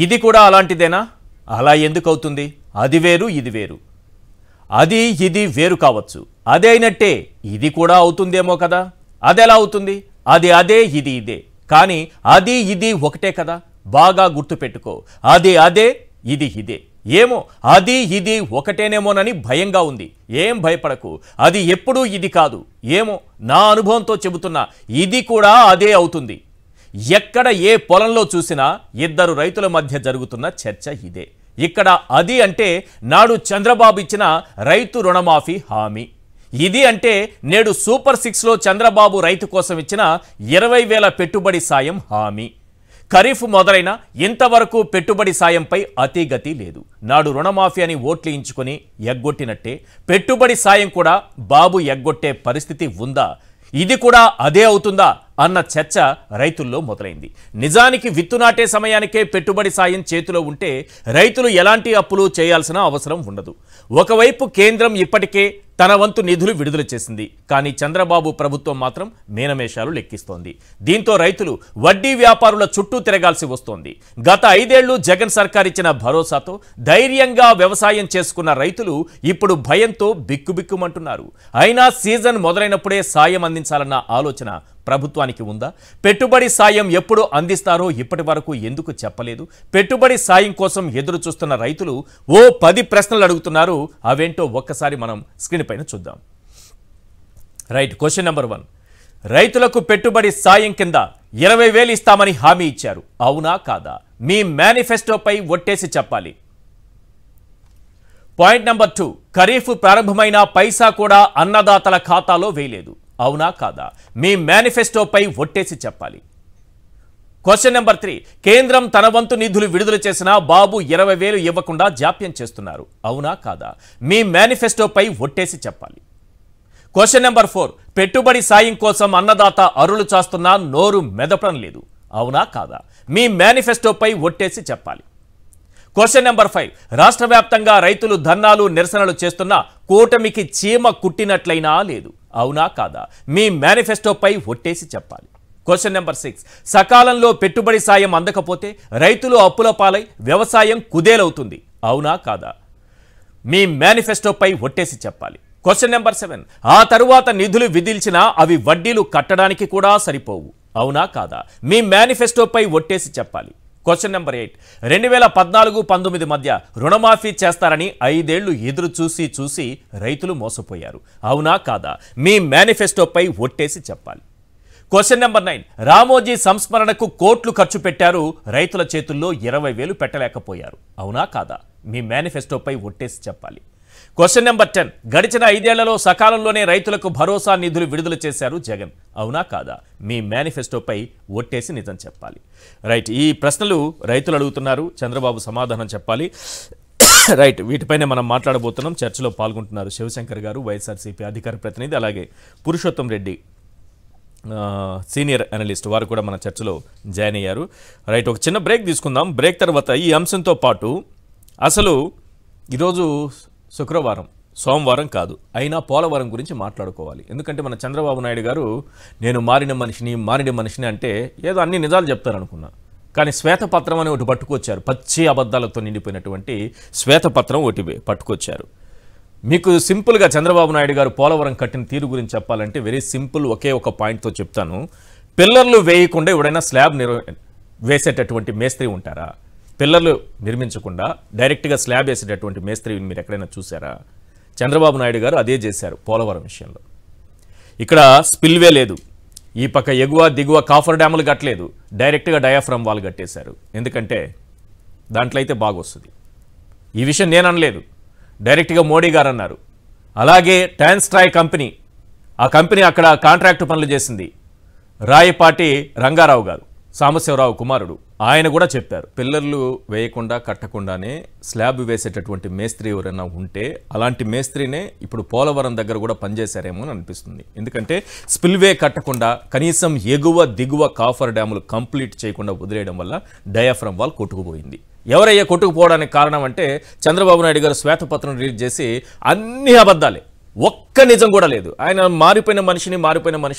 ఇది కూడా అలాంటిదేనా? అలా ఎందుకు అవుతుంది? అది వేరు ఇది వేరు. అది ఇది వేరు కావచ్చు, అదే అయినట్టే ఇది కూడా అవుతుందేమో కదా. అదెలా అవుతుంది? అది అదే ఇది ఇదే, కానీ అది ఇది ఒకటే కదా. బాగా గుర్తుపెట్టుకో, అది అదే ఇది ఇదే. ఏమో అది ఇది ఒకటేనేమోనని భయంగా ఉంది. ఏం భయపడకు, అది ఎప్పుడూ ఇది కాదు. ఏమో నా అనుభవంతో చెబుతున్నా, ఇది కూడా అదే అవుతుంది. ఎక్కడ ఏ పొలంలో చూసినా ఇద్దరు రైతుల మధ్య జరుగుతున్న చర్చ ఇదే. ఇక్కడ అది అంటే నాడు చంద్రబాబు ఇచ్చిన రైతు రుణమాఫీ హామీ. ఇది అంటే నేడు సూపర్ 6లో చంద్రబాబు రైతు కోసం ఇచ్చిన 20,000 పెట్టుబడి సాయం హామీ. ఖరీఫ్ మొదలైన ఇంతవరకు పెట్టుబడి సాయంపై అతిగతి లేదు. నాడు రుణమాఫీ అని ఓట్లు ఇచ్చుకొని ఎగ్గొట్టినట్టే పెట్టుబడి సాయం కూడా బాబు ఎగ్గొట్టే పరిస్థితి ఉందా? ఇది కూడా అదే అవుతుందా అన్న చర్చ రైతుల్లో మొదలైంది. నిజానికి విత్తు నాటే సమయానికే పెట్టుబడి సాయం చేతిలో ఉంటే రైతులు ఎలాంటి అప్పులు చేయాల్సిన అవసరం ఉండదు. ఒకవైపు కేంద్రం ఇప్పటికే తన వంతు నిధులు విడుదల చేసింది, కానీ చంద్రబాబు ప్రభుత్వం మాత్రం మీనమేషాలు లెక్కిస్తోంది. దీంతో రైతులు వడ్డీ వ్యాపారుల చుట్టూ తిరగాల్సి వస్తోంది. గత 5 ఏళ్లు జగన్ సర్కార్ ఇచ్చిన భరోసాతో ధైర్యంగా వ్యవసాయం చేసుకున్న రైతులు ఇప్పుడు భయంతో బిక్కుబిక్కుమంటున్నారు. అయినా సీజన్ మొదలైనప్పుడే సాయం అందించాలన్న ఆలోచన ప్రభుత్వానికి ఉందా? పెట్టుబడి సాయం ఎప్పుడు అందిస్తారో ఇప్పటి వరకు ఎందుకు చెప్పలేదు? పెట్టుబడి సాయం కోసం ఎదురు చూస్తున్న రైతులు ఓ 10 ప్రశ్నలు అడుగుతున్నారు. అవేంటో ఒక్కసారి మనం స్క్రీన్ పైన చూద్దాం. Right, question number 1. రైతులకు పెట్టుబడి సాయం కింద 20,000 ఇస్తామని హామీ ఇచ్చారు, అవునా కాదా? మీ మేనిఫెస్టోపై ఒట్టేసి చెప్పాలి. Point number 2. ఖరీఫ్ ప్రారంభమైన పైసా కూడా అన్నదాతల ఖాతాలో వేయలేదు, అవునా కాదా? మీ మేనిఫెస్టోపై ఒట్టేసి చెప్పాలి. Question number 3. కేంద్రం తన వంతు నిధులు విడుదల చేసినా బాబు 20,000 ఇవ్వకుండా జాప్యం చేస్తున్నారు, అవునా కాదా? మీ మేనిఫెస్టోపై ఒట్టేసి చెప్పాలి. Question number 4. పెట్టుబడి సాయం కోసం అన్నదాత అరులు చాస్తున్నా నోరు మెదపడం లేదు, అవునా కాదా? మీ మేనిఫెస్టోపై ఒట్టేసి చెప్పాలి. Question number 5. రాష్ట్ర వ్యాప్తంగా రైతులు ధర్నాలు నిరసనలు చేస్తున్నా కూటమికి చీమ కుట్టినట్లయినా లేదు, అవునా కాదా? మీ మేనిఫెస్టోపై ఒట్టేసి చెప్పాలి. Question number 6. సకాలంలో పెట్టుబడి సాయం అందకపోతే రైతులు అప్పుల పాలై వ్యవసాయం కుదేలవుతుంది, అవునా కాదా? మీ మేనిఫెస్టోపై ఒట్టేసి చెప్పాలి. Question number 7. ఆ తరువాత నిధులు విధిల్చినా అవి వడ్డీలు కట్టడానికి కూడా సరిపోవు, అవునా కాదా? మీ మేనిఫెస్టోపై ఒట్టేసి చెప్పాలి. Question number 8. 2014-19 మధ్య రుణమాఫీ చేస్తారని 5 ఏళ్లు ఎదురు చూసి రైతులు మోసపోయారు, అవునా కాదా? మీ మేనిఫెస్టోపై ఒట్టేసి చెప్పాలి. Question number 9. రామోజీ సంస్మరణకు కోట్లు ఖర్చు పెట్టారు, రైతుల చేతుల్లో 20,000 పెట్టలేకపోయారు, అవునా కాదా? మీ మేనిఫెస్టోపై ఒట్టేసి చెప్పాలి. Question number 10. గడిచిన 5 ఏళ్లలో సకాలంలోనే రైతులకు భరోసా నిధులు విడుదల చేశారు జగన్, అవునా కాదా? మీ మేనిఫెస్టోపై ఒట్టేసి నిజం చెప్పాలి. రైట్, ఈ ప్రశ్నలు రైతులు అడుగుతున్నారు, చంద్రబాబు సమాధానం చెప్పాలి. రైట్, వీటిపైనే మనం మాట్లాడబోతున్నాం. చర్చలో పాల్గొంటున్నారు శివశంకర్ గారు, వైఎస్ఆర్సీపీ అధికార ప్రతినిధి, అలాగే పురుషోత్తం రెడ్డి సీనియర్ అనలిస్ట్, వారు కూడా మన చర్చలో జాయిన్ అయ్యారు. రైట్, ఒక చిన్న బ్రేక్ తీసుకుందాం. బ్రేక్ తర్వాత ఈ అంశంతో పాటు అసలు ఈరోజు శుక్రవారం, సోమవారం కాదు, అయినా పోలవరం గురించి మాట్లాడుకోవాలి. ఎందుకంటే మన చంద్రబాబు నాయుడు గారు నేను మారిన మనిషిని అంటే ఏదో అన్ని నిజాలు చెప్తారనుకున్నా, కానీ శ్వేతపత్రం అని ఒకటి పట్టుకొచ్చారు. పచ్చి అబద్ధాలతో నిండిపోయినటువంటి శ్వేతపత్రం ఒకటి పట్టుకొచ్చారు. మీకు సింపుల్గా చంద్రబాబు నాయుడు గారు పోలవరం కట్టిన తీరు గురించి చెప్పాలంటే వెరీ సింపుల్, ఒకే ఒక పాయింట్తో చెప్తాను. పిల్లర్లు వేయకుండా ఎవడైనా స్లాబ్ వేసేటటువంటి మేస్త్రి ఉంటారా? పిల్లర్లు నిర్మించకుండా డైరెక్ట్గా స్లాబ్ వేసేటటువంటి మేస్త్రి మీరు ఎక్కడైనా చూసారా? చంద్రబాబు నాయుడు గారు అదే చేశారు పోలవరం విషయంలో. ఇక్కడ స్పిల్వే లేదు, ఈ పక్క ఎగువ దిగువ కాఫర్ డ్యాములు కట్టలేదు, డైరెక్ట్గా డయాఫ్రమ్ వాల్ కట్టేశారు. ఎందుకంటే దాంట్లో అయితే బాగా వస్తుంది. ఈ విషయం నేను అనలేదు, డైరెక్ట్గా మోడీ గారు అన్నారు. అలాగే టాన్స్ట్రాయ్ కంపెనీ, ఆ కంపెనీ అక్కడ కాంట్రాక్టు పనులు చేసింది రాయపాటి రంగారావు గారు, సాంబశివరావు కుమారుడు, ఆయన కూడా చెప్పారు పిల్లర్లు వేయకుండా కట్టకుండానే స్లాబ్ వేసేటటువంటి మేస్త్రి ఎవరైనా ఉంటే అలాంటి మేస్త్రినే ఇప్పుడు పోలవరం దగ్గర కూడా పనిచేశారేమో అని అనిపిస్తుంది. ఎందుకంటే స్పిల్వే కట్టకుండా కనీసం ఎగువ దిగువ కాఫర్ డ్యాములు కంప్లీట్ చేయకుండా వదిలేయడం వల్ల డయాఫ్రమ్ వాల్ కొట్టుకుపోయింది. ఎవరయ్యా కొట్టుకుపోవడానికి కారణం అంటే చంద్రబాబు నాయుడు గారు శ్వేతపత్రం రిలీజ్ చేసి అన్ని అబద్ధాలే, ఒక్క నిజం కూడా లేదు. ఆయన మారిపోయిన మనిషిని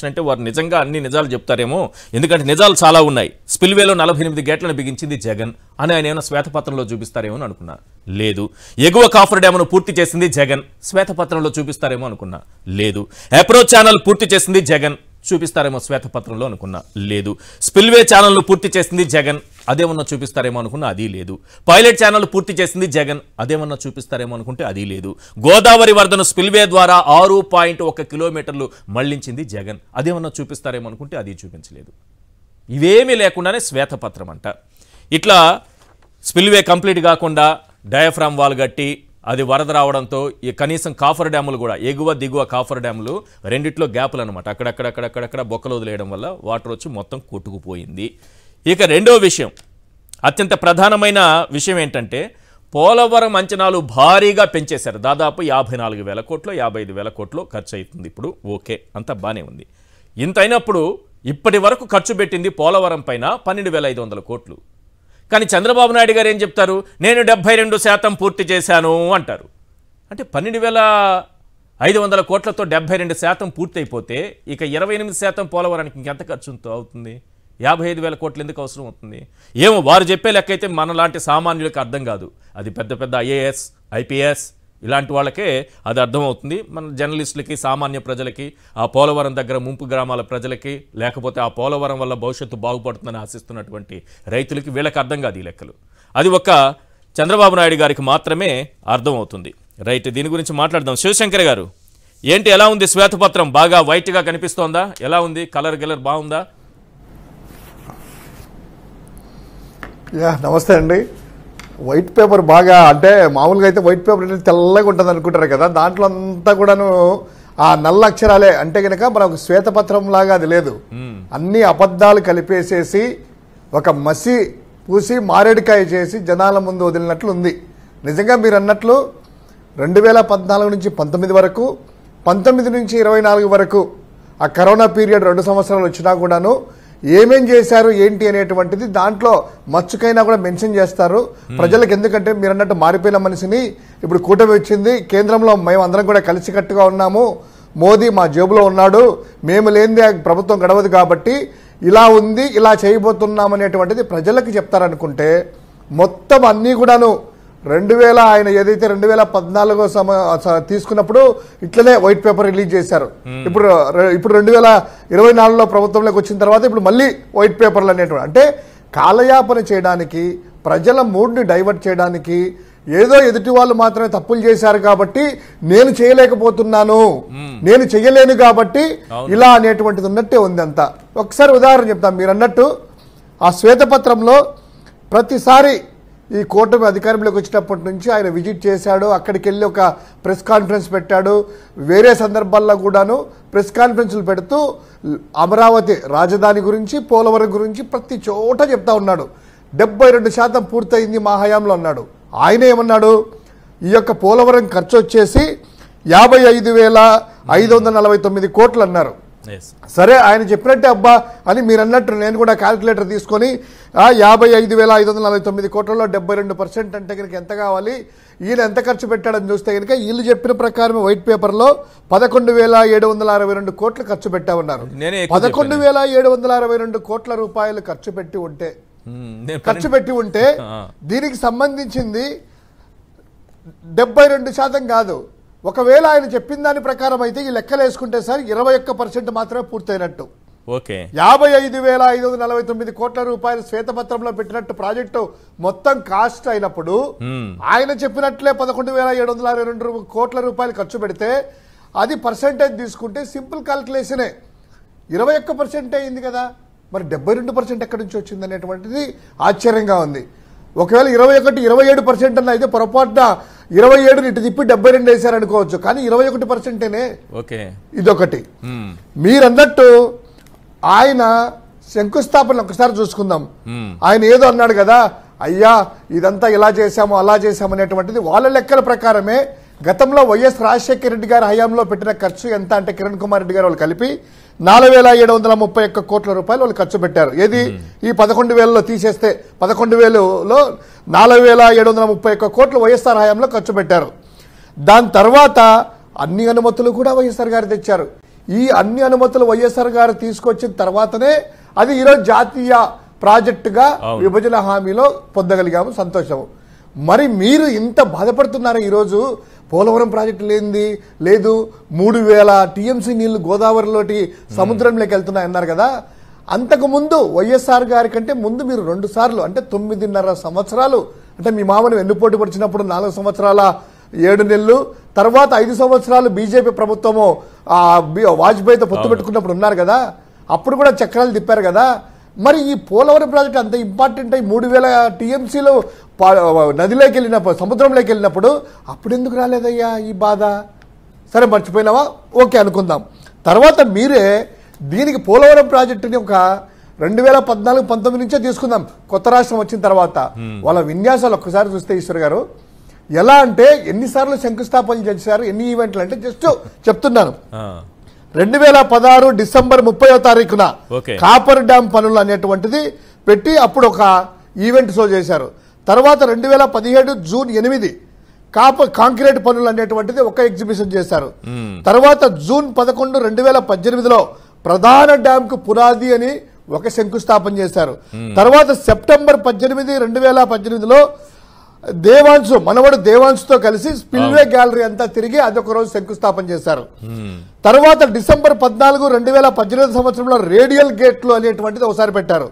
అంటే వారు నిజంగా అన్ని నిజాలు చెప్తారేమో, ఎందుకంటే నిజాలు చాలా ఉన్నాయి. స్పిల్వేలో 48 గేట్లను బిగించింది జగన్ అని ఆయన ఏమైనా శ్వేతపత్రంలో చూపిస్తారేమో అని అనుకున్నా, లేదు. ఎగువ కాఫర్ డ్యామ్ను పూర్తి చేసింది జగన్, శ్వేతపత్రంలో చూపిస్తారేమో అనుకున్నా, లేదు. అప్రోచ్ ఛానల్ పూర్తి చేసింది జగన్, చూపిస్తారేమో శ్వేతపత్రంలో అనుకున్నా, లేదు. స్పిల్వే ఛానల్ను పూర్తి చేసింది జగన్, అదేమన్నా చూపిస్తారేమో అనుకున్నా, అది లేదు. పైలట్ ఛానల్ పూర్తి చేసింది జగన్, అదేమన్నా చూపిస్తారేమో అనుకుంటే అది లేదు. గోదావరి వరదను స్పిల్వే ద్వారా 6.1 కిలోమీటర్లు మళ్లించింది జగన్, అదేమన్నా చూపిస్తారేమో అనుకుంటే అది చూపించలేదు. ఇవేమీ లేకుండానే శ్వేతపత్రం అంట. ఇట్లా స్పిల్వే కంప్లీట్ కాకుండా డయాఫ్రామ్ వాల్ కట్టి అది వరద రావడంతో ఈ కనీసం కాఫర్ డ్యాములు కూడా ఎగువ దిగువ కాఫర్ డ్యాములు రెండిట్లో గ్యాపులు అనమాట, అక్కడక్కడ బొక్కలు వదిలేయడం వల్ల వాటర్ వచ్చి మొత్తం కొట్టుకుపోయింది. ఇక రెండో విషయం, అత్యంత ప్రధానమైన విషయం ఏంటంటే పోలవరం అంచనాలు భారీగా పెంచేశారు. దాదాపు 54,000 కోట్లు 55,000 కోట్లు ఖర్చు అవుతుంది ఇప్పుడు. ఓకే, అంతా బాగానే ఉంది. ఇంత అయినప్పుడు ఇప్పటి వరకు ఖర్చు పెట్టింది పోలవరం పైన 12,500 కోట్లు. కానీ చంద్రబాబు నాయుడు గారు ఏం చెప్తారు, నేను 72% పూర్తి చేశాను అంటారు. అంటే 12,500 కోట్లతో 72% పూర్తి అయిపోతే ఇక 28% పోలవరానికి ఇంకెంత ఖర్చు అవుతుంది? 55,000 కోట్లు ఎందుకు అవసరం అవుతుంది? ఏమో వారు చెప్పే లెక్క అయితే మనలాంటి సామాన్యులకు అర్థం కాదు. అది పెద్ద పెద్ద IAS IPS ఇలాంటి వాళ్ళకే అది అర్థమవుతుంది. మన జర్నలిస్టులకి సామాన్య ప్రజలకి ఆ పోలవరం దగ్గర ముంపు గ్రామాల ప్రజలకి లేకపోతే ఆ పోలవరం వల్ల భవిష్యత్తు బాగుపడుతుందని ఆశిస్తున్నటువంటి రైతులకి వీళ్ళకి అర్థం కాదు ఈ లెక్కలు. అది ఒక చంద్రబాబు నాయుడు గారికి మాత్రమే అర్థమవుతుంది. రైట్, దీని గురించి మాట్లాడదాం. శివశంకర్ గారు, ఏంటి ఎలా ఉంది శ్వేతపత్రం? బాగా వైట్గా కనిపిస్తోందా? ఎలా ఉంది? కలర్ బాగుందా? నమస్తే అండి. వైట్ పేపర్ బాగా, అంటే మామూలుగా అయితే వైట్ పేపర్ అనేది తెల్లగా ఉంటుంది అనుకుంటారు కదా, దాంట్లో అంతా కూడాను ఆ నల్ల అక్షరాలే. అంటే కనుక మనకు శ్వేతపత్రం లాగా అది లేదు, అన్ని అబద్ధాలు కలిపేసేసి ఒక మసి పూసి మారేడుకాయ చేసి జనాల ముందు వదిలినట్లు ఉంది. నిజంగా మీరు అన్నట్లు 2014 నుంచి 19 వరకు, 19 నుంచి 24 వరకు ఆ కరోనా పీరియడ్ 2 సంవత్సరాలు వచ్చినా కూడాను ఏమేం చేశారు ఏంటి అనేటువంటిది దాంట్లో మచ్చుకైనా కూడా మెన్షన్ చేస్తారు ప్రజలకు. ఎందుకంటే మీరు అన్నట్టు మారిపోయిన మనిషిని ఇప్పుడు కూటమి వచ్చింది, కేంద్రంలో మేము అందరం కూడా కలిసికట్టుగా ఉన్నాము, మోదీ మా జేబులో ఉన్నాడు, మేము లేనిదే ప్రభుత్వం గడవదు కాబట్టి ఇలా ఉంది, ఇలా చేయబోతున్నాం అనేటువంటిది ప్రజలకు చెప్తారనుకుంటే మొత్తం అన్నీ కూడాను 2000 ఆయన ఏదైతే 2014 తీసుకున్నప్పుడు ఇట్లనే వైట్ పేపర్ రిలీజ్ చేశారు. ఇప్పుడు 2024లో ప్రభుత్వంలోకి వచ్చిన తర్వాత ఇప్పుడు మళ్ళీ వైట్ పేపర్లు అనేటువంటి, అంటే కాలయాపన చేయడానికి, ప్రజల మూడ్ని డైవర్ట్ చేయడానికి, ఏదో ఎదుటి వాళ్ళు మాత్రమే తప్పులు చేశారు కాబట్టి నేను చేయలేకపోతున్నాను, నేను చేయలేను కాబట్టి ఇలా అనేటువంటిది ఉన్నట్టే ఉంది అంతా. ఒకసారి ఉదాహరణ చెప్తాం. మీరు అన్నట్టు ఆ శ్వేతపత్రంలో ప్రతిసారి ఈ కూటమి అధికారంలోకి వచ్చినప్పటి నుంచి ఆయన విజిట్ చేశాడు, అక్కడికి వెళ్ళి ఒక ప్రెస్ కాన్ఫరెన్స్ పెట్టాడు, వేరే సందర్భాల్లో కూడాను ప్రెస్ కాన్ఫరెన్స్లు పెడుతూ అమరావతి రాజధాని గురించి, పోలవరం గురించి ప్రతి చోట చెప్తా ఉన్నాడు. 72% పూర్తయింది మా హయాంలో అన్నాడు. ఆయన ఏమన్నాడు, ఈ యొక్క పోలవరం ఖర్చు వచ్చేసి 55,549 కోట్లు అన్నారు. సరే, ఆయన చెప్పినట్టే అబ్బా అని మీరు అన్నట్టు నేను కూడా క్యాల్కులేటర్ తీసుకొని 55,549 కోట్లలో 72% అంటే కనుక ఎంత కావాలి, ఈయన ఎంత ఖర్చు పెట్టాడని చూస్తే కనుక వీళ్ళు చెప్పిన ప్రకారం వైట్ పేపర్లో 11,762 కోట్లు ఖర్చు పెట్టామన్నారు. 11,762 కోట్ల రూపాయలు ఖర్చు పెట్టి ఉంటే దీనికి సంబంధించింది 72% కాదు. ఒకవేళ ఆయన చెప్పిన దాని ప్రకారం అయితే ఈ లెక్కలు వేసుకుంటే సార్ 21% మాత్రమే పూర్తయినట్టు. 55,549 కోట్ల రూపాయలు శ్వేతపత్రంలో పెట్టినట్టు ప్రాజెక్టు మొత్తం కాస్ట్ అయినప్పుడు ఆయన చెప్పినట్లే 11,762 కోట్ల రూపాయలు ఖర్చు పెడితే అది పర్సెంటేజ్ తీసుకుంటే సింపుల్ క్యాల్కులేషనే 21% అయింది కదా. మరి 72% ఎక్కడి నుంచి వచ్చింది అనేటువంటిది ఆశ్చర్యంగా ఉంది. ఒకవేళ 21, 27% అన్న అయితే పొరపాటున 27 ఇటు తిప్పి 72 వేశారనుకోవచ్చు, కానీ 21%నే. ఇదొకటి. మీరన్నట్టు ఆయన శంకుస్థాపన ఒకసారి చూసుకుందాం. ఆయన ఏదో అన్నాడు కదా, అయ్యా ఇదంతా ఇలా చేశాము అలా చేశాము అనేటువంటిది వాళ్ళ లెక్కల ప్రకారమే గతంలో వైఎస్ రాజశేఖర రెడ్డి గారి హయాంలో పెట్టిన ఖర్చు ఎంత అంటే కిరణ్ కుమార్ రెడ్డి గారు వాళ్ళు కలిపి 4,731 కోట్ల రూపాయలు వాళ్ళు ఖర్చు పెట్టారు. ఏది ఈ 11,000లో తీసేస్తే 11,000లో 4,731 కోట్లు వైఎస్ఆర్ హయాంలో ఖర్చు పెట్టారు. దాని తర్వాత అన్ని అనుమతులు కూడా వైఎస్ఆర్ గారు తెచ్చారు. ఈ అన్ని అనుమతులు వైఎస్ఆర్ గారు తీసుకొచ్చిన తర్వాతనే అది ఈరోజు జాతీయ ప్రాజెక్టుగా విభజన హామీలో పొందగలిగాము, సంతోషము. మరి మీరు ఇంత బాధపడుతున్నారు ఈరోజు, పోలవరం ప్రాజెక్టు లేదు 3000 టీఎంసీ నీళ్లు గోదావరిలోటి సముద్రంలోకి వెళ్తున్నాయన్నారు కదా. అంతకుముందు వైఎస్ఆర్ గారి కంటే ముందు మీరు 2 సార్లు అంటే 9.5 సంవత్సరాలు, అంటే మీ మామని వెన్నుపోటు పడిచినప్పుడు 4 సంవత్సరాల 7 నెలలు, తర్వాత 5 సంవత్సరాలు బీజేపీ ప్రభుత్వము వాజ్పేయితో పొత్తు పెట్టుకున్నప్పుడు ఉన్నారు కదా, అప్పుడు కూడా చక్రాలు తిప్పారు కదా. మరి ఈ పోలవరం ప్రాజెక్ట్ అంత ఇంపార్టెంట్ అయి 3000 టీఎంసీలు నదిలోకి వెళ్ళినప్పుడు, సముద్రంలోకి వెళ్ళినప్పుడు అప్పుడు ఎందుకు రాలేదయ్యా ఈ బాధ? సరే మర్చిపోయినావా, ఓకే అనుకుందాం. తర్వాత మీరే దీనికి పోలవరం ప్రాజెక్టుని ఒక 2014-19 నుంచే తీసుకుందాం, కొత్త రాష్ట్రం వచ్చిన తర్వాత. వాళ్ళ విన్యాసాలు ఒక్కసారి చూస్తే ఈశ్వర్ గారు ఎలా అంటే ఎన్నిసార్లు శంకుస్థాపనలు చేశారు, ఎన్ని ఈవెంట్లు అంటే జస్ట్ చెప్తున్నాను. 2016 డిసెంబర్ 30వ తారీఖున కాపర్ డ్యామ్ పనులు అనేటువంటిది పెట్టి అప్పుడు ఒక ఈవెంట్ షో చేశారు. తర్వాత 2017 జూన్ 8 కాంక్రీట్ పనులు అనేటువంటిది ఒక ఎగ్జిబిషన్ చేశారు. తర్వాత జూన్ 11 2018లో ప్రధాన డ్యామ్ కు పునాది అని ఒక శంకుస్థాపన చేశారు. తర్వాత సెప్టెంబర్ 18 2018లో దేవాంశు మనవడు దేవాంశుతో కలిసి స్పిల్వే గ్యాలరీ అంతా తిరిగి అదొక రోజు శంకుస్థాపన చేశారు. తర్వాత డిసెంబర్ 14 2018 సంవత్సరంలో రేడియల్ గేట్లు అనేటువంటిది ఒకసారి పెట్టారు.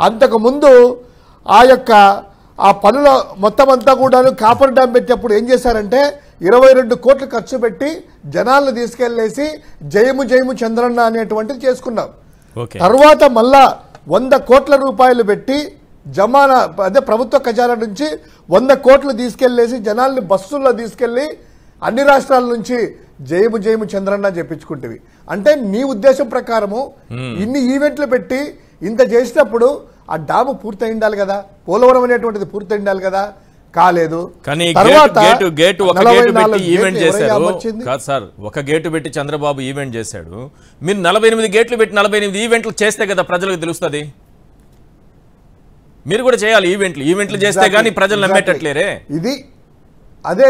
అంతకు ముందు ఆ పనుల మొత్తం అంతా కూడా కాపర్ డ్యామ్ పెట్టినప్పుడు ఏం చేశారంటే 22 కోట్లు ఖర్చు పెట్టి జనాలను తీసుకెళ్లేసి జయము జయము చంద్రన్న అనేటువంటిది చేసుకున్నాం. తర్వాత మళ్ళా 100 కోట్ల రూపాయలు పెట్టి అదే ప్రభుత్వ ఖజానా నుంచి 100 కోట్లు తీసుకెళ్లేసి జనాల్ని బస్సుల్లో తీసుకెళ్లి అన్ని రాష్ట్రాల నుంచి జయము జయము చంద్రన్న చెప్పించుకుంటేవి. అంటే నీ ఉద్దేశం ప్రకారము ఇన్ని ఈవెంట్లు పెట్టి ఇంత చేసినప్పుడు ఆ డాము పూర్తి ఉండాలి కదా, పోలవరం అనేటువంటిది పూర్తి ఉండాలి కదా, కాలేదు. ఒక గేటు పెట్టి చంద్రబాబు ఈవెంట్ చేశాడు, మీరు 48 గేట్లు పెట్టి 48 ఈవెంట్లు చేస్తే కదా ప్రజలకు తెలుస్తుంది. మీరు కూడా చేయాలి ఈవెంట్లు చేస్తే గానీ ప్రజలు నమ్మేటట్లేరే. ఇది అదే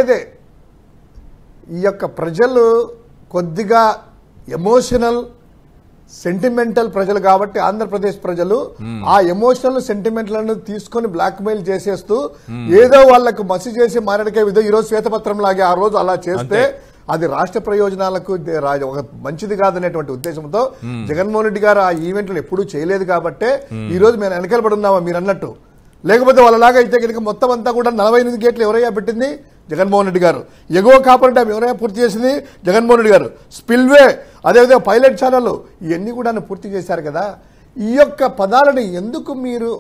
ఈ యొక్క ప్రజలు కొద్దిగా ఎమోషనల్ సెంటిమెంటల్ ప్రజలు కాబట్టి ఆంధ్రప్రదేశ్ ప్రజలు ఆ ఎమోషనల్ సెంటిమెంట్లను తీసుకొని బ్లాక్ మెయిల్ చేసేస్తూ ఏదో వాళ్లకు మసి చేసి మారడికే విధంగా ఈరోజు శ్వేతపత్రం లాగే ఆ రోజు అలా చేస్తే అది రాష్ట్ర ప్రయోజనాలకు ఒక మంచిది కాదనేటువంటి ఉద్దేశంతో జగన్మోహన్ రెడ్డి గారు ఆ ఈవెంట్లు ఎప్పుడూ చేయలేదు కాబట్టే ఈ రోజు మేము వెనకబడి ఉన్నామా మీరు అన్నట్టు. లేకపోతే వాళ్ళలాగా అయితే కనుక మొత్తం అంతా కూడా 48 గేట్లు ఎవరయ్యా పెట్టింది? జగన్మోహన్ రెడ్డి గారు. ఎగువ కాపర్ డ్యామ్ ఎవరైనా పూర్తి చేసింది? జగన్మోహన్ రెడ్డి గారు. స్పిల్వే అదేవిధంగా పైలట్ ఛానల్ ఇవన్నీ కూడా పూర్తి చేశారు కదా. ఈ యొక్క పదాలని ఎందుకు మీరు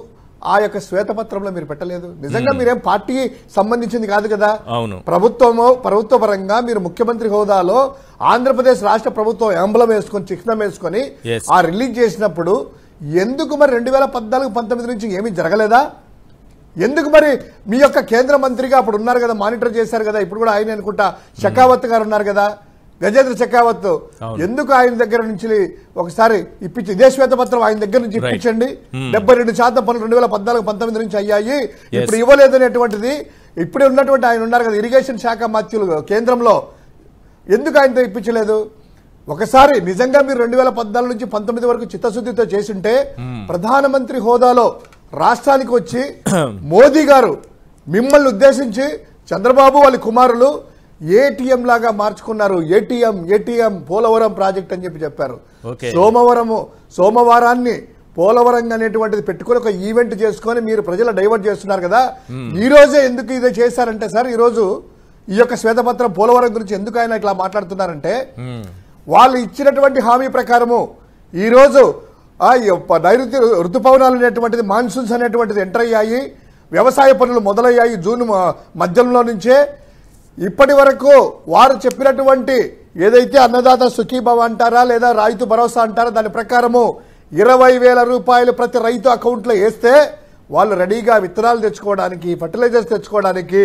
ఆ యొక్క శ్వేతపత్రంలో మీరు పెట్టలేదు? నిజంగా మీరేం పార్టీకి సంబంధించింది కాదు కదా. ప్రభుత్వ పరంగా మీరు ముఖ్యమంత్రి హోదాలో ఆంధ్రప్రదేశ్ రాష్ట్ర ప్రభుత్వం ఎంబలం వేసుకొని చిహ్నం వేసుకొని ఆ రిలీజ్ చేసినప్పుడు ఎందుకు మరి 2014-19 నుంచి ఏమీ జరగలేదా? ఎందుకు మరి మీ యొక్క కేంద్ర మంత్రిగా అప్పుడు ఉన్నారు కదా, మానిటర్ చేశారు కదా, ఇప్పుడు కూడా ఆయన అనుకుంటా షెకావత్ గారు ఉన్నారు కదా, గజేంద్ర షెకావత్, ఎందుకు ఆయన దగ్గర నుంచి ఒకసారి ఇప్పించి ఇదే శ్వేతపత్రం ఆయన దగ్గర నుంచి ఇప్పించండి. 72% పనులు 2014-19 నుంచి అయ్యాయి, ఇప్పుడు ఇవ్వలేదు అనేటువంటిది. ఇప్పుడే ఉన్నటువంటి ఆయన ఉన్నారు కదా ఇరిగేషన్ శాఖ మంత్రులు కేంద్రంలో, ఎందుకు ఆయనతో ఇప్పించలేదు? ఒకసారి నిజంగా మీరు 2014 నుంచి 19 వరకు చిత్తశుద్ధితో చేసింటే ప్రధానమంత్రి హోదాలో రాష్ట్రానికి వచ్చి మోదీ గారు మిమ్మల్ని ఉద్దేశించి చంద్రబాబు వాళ్ళ కుమారులు ఏటీఎం లాగా మార్చుకున్నారు, ఏటీఎం పోలవరం ప్రాజెక్ట్ అని చెప్పారు. సోమవారాన్ని పోలవరం అనేటువంటిది పెట్టుకుని ఒక ఈవెంట్ చేసుకొని మీరు ప్రజలు డైవర్ట్ చేస్తున్నారు కదా. ఈ రోజే ఎందుకు ఇదే చేశారంటే సార్, ఈ రోజు ఈ యొక్క శ్వేతపత్రం పోలవరం గురించి ఎందుకు ఆయన ఇట్లా మాట్లాడుతున్నారంటే వాళ్ళు ఇచ్చినటువంటి హామీ ప్రకారము ఈ రోజు నైరుతి ఋతుపవనాలు అనేటువంటిది మాన్సూన్స్ అనేటువంటిది ఎంటర్ అయ్యాయి, వ్యవసాయ పనులు మొదలయ్యాయి జూన్ మధ్యంలో నుంచే. ఇప్పటి వరకు వారు చెప్పినటువంటి ఏదైతే అన్నదాత సుఖీభవ అంటారా లేదా రైతు భరోసా అంటారా దాని ప్రకారము 20,000 రూపాయలు ప్రతి రైతు అకౌంట్లో వేస్తే వాళ్ళు రెడీగా విత్తనాలు తెచ్చుకోవడానికి, ఫర్టిలైజర్స్ తెచ్చుకోవడానికి,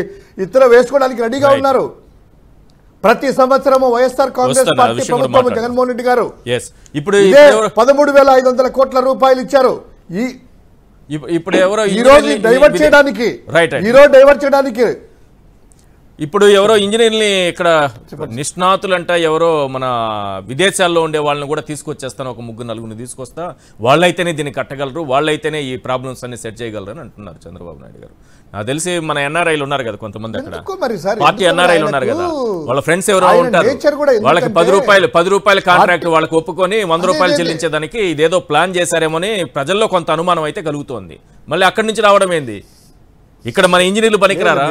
ఇతర వేసుకోవడానికి రెడీగా ఉన్నారు. ప్రతి సంవత్సరము వైఎస్ఆర్ కాంగ్రెస్ పార్టీ ప్రభుత్వం జగన్మోహన్ రెడ్డి గారు ఇప్పుడు 13,500 కోట్ల రూపాయలు ఇచ్చారు. ఈ రోజు డైవర్ట్ చేయడానికి ఇప్పుడు ఎవరో ఇంజనీర్ని ఇక్కడ నిష్ణాతులంట ఎవరో మన విదేశాల్లో ఉండే వాళ్ళని కూడా తీసుకొచ్చేస్తాను, ఒక ముగ్గురు నలుగురిని తీసుకొస్తా, వాళ్ళైతేనే దీన్ని కట్టగలరు, వాళ్ళైతేనే ఈ ప్రాబ్లమ్స్ అన్ని సెట్ చేయగలరు అని అంటున్నారు చంద్రబాబు నాయుడు గారు. నాకు తెలిసి మన ఎన్ఆర్ఐలు ఉన్నారు కదా కొంతమంది అక్కడ, పార్టీ ఎన్ఆర్ఐలు ఉన్నారు కదా, వాళ్ళ ఫ్రెండ్స్ ఎవరో ఉంటారు, వాళ్ళకి 10 రూపాయల కాంట్రాక్ట్ వాళ్ళకి ఒప్పుకొని 100 రూపాయలు చెల్లించేదానికి ఇదేదో ప్లాన్ చేశారేమోని ప్రజల్లో కొంత అనుమానం అయితే కలుగుతోంది. మళ్ళీ అక్కడి నుంచి రావడం ఏంది? ఇక్కడ మన ఇంజనీర్లు పనికిరారా?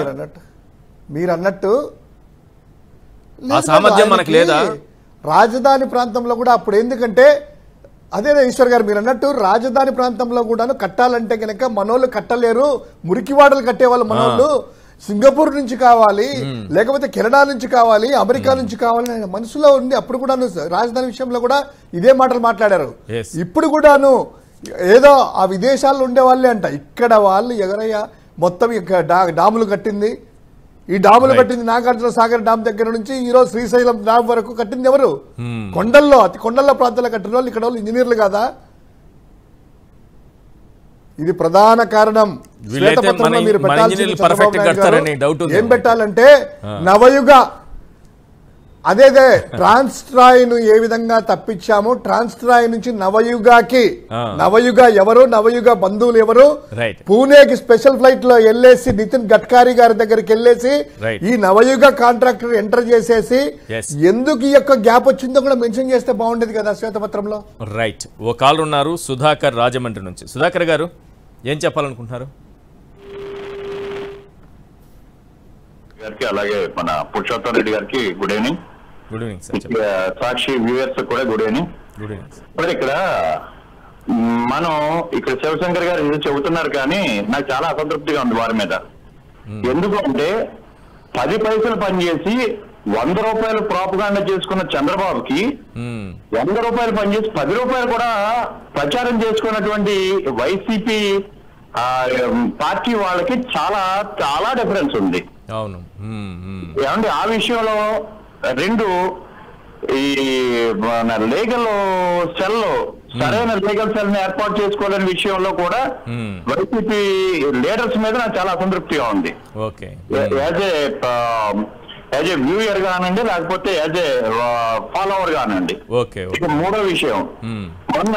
మీరు అన్నట్టు ఆ సామర్థ్యం మనకు లేదా? రాజధాని ప్రాంతంలో కూడా అప్పుడు ఎందుకంటే అదే ఈశ్వర్ గారు మీరు అన్నట్టు రాజధాని ప్రాంతంలో కూడాను కట్టాలంటే కనుక మనోళ్ళు కట్టలేరు, మురికివాడలు కట్టేవాళ్ళు మనోళ్ళు సింగపూర్ నుంచి కావాలి, లేకపోతే కెనడా నుంచి కావాలి, అమెరికా నుంచి కావాలి అనే మనసులో ఉంది. అప్పుడు కూడాను రాజధాని విషయంలో కూడా ఇదే మాటలు మాట్లాడారు. ఇప్పుడు కూడాను ఏదో ఆ విదేశాల్లో ఉండే వాళ్ళే అంట, ఇక్కడ వాళ్ళు ఎగరయ్యా మొత్తం డాములు కట్టింది, ఈ డాములు కట్టింది నాగార్జున సాగర్ డామ్ దగ్గర నుంచి ఈరోజు శ్రీశైలం డామ్ వరకు కట్టింది ఎవరు? కొండల్లో అతి కొండల్లో ప్రాంతాల్లో కట్టిన వాళ్ళు ఇక్కడ వాళ్ళు ఇంజనీర్లు కాదా? ఇది ప్రధాన కారణం. శ్వేతపత్రంలో మీరు ఏం పెట్టాలంటే నవయుగ అదేదే ట్రాన్స్ట్రాయ్ను ఏ విధంగా తప్పించాము, ట్రాన్స్ట్రాయ్ నుంచి నవయుగాకి, నవయుగ ఎవరు, నవయుగ బంధువులు ఎవరు, పూణేకి స్పెషల్ ఫ్లైట్ లో వెళ్ళేసి నితిన్ గడ్కరీ గారి దగ్గరికి వెళ్ళేసి ఈ నవయుగ కాంట్రాక్టర్ ఎంటర్ చేసేసి ఎందుకు ఈ యొక్క గ్యాప్ వచ్చిందో కూడా మెన్షన్ చేస్తే బాగుండేది కదా శ్వేతపత్రంలో. రైట్. ఓ కాల్ ఉన్నారు సుధాకర్ రాజమండ్రి నుంచి. సుధాకర్ గారు ఏం చెప్పాలనుకుంటున్నారు? గారికి అలాగే మన పురుషోత్తం రెడ్డి గారికి good evening. Good evening sir. Sakshi viewers కూడా గుడ్ ఈవినింగ్. Good evening. మరి ఇక్కడ మనం ఇక్కడ శివశంకర్ గారు ఏదో చెబుతున్నారు కానీ నాకు చాలా అసంతృప్తిగా ఉంది వారి మీద. ఎందుకంటే 10 పైసలు పనిచేసి 100 రూపాయలు ప్రాపగాండా చేసుకున్న చంద్రబాబుకి 100 రూపాయలు పనిచేసి 10 రూపాయలు కూడా ప్రచారం చేసుకున్నటువంటి వైసీపీ పార్టీ వాళ్ళకి చాలా చాలా డిఫరెన్స్ ఉంది. అవును. ఏమంటే ఆ విషయంలో రెండు ఈ లీగల్ సెల్ సరైన లీగల్ సెల్ ని ఏర్పాటు చేసుకోవాలనే విషయంలో కూడా వైసీపీ లీడర్స్ మీద నాకు చాలా అసంతృప్తిగా ఉంది. యాజ్ ఏ వ్యూయర్ కానండి, లేకపోతే యాజ్ ఏ ఫాలోవర్ కానండి. ఇక మూడో విషయం, మొన్న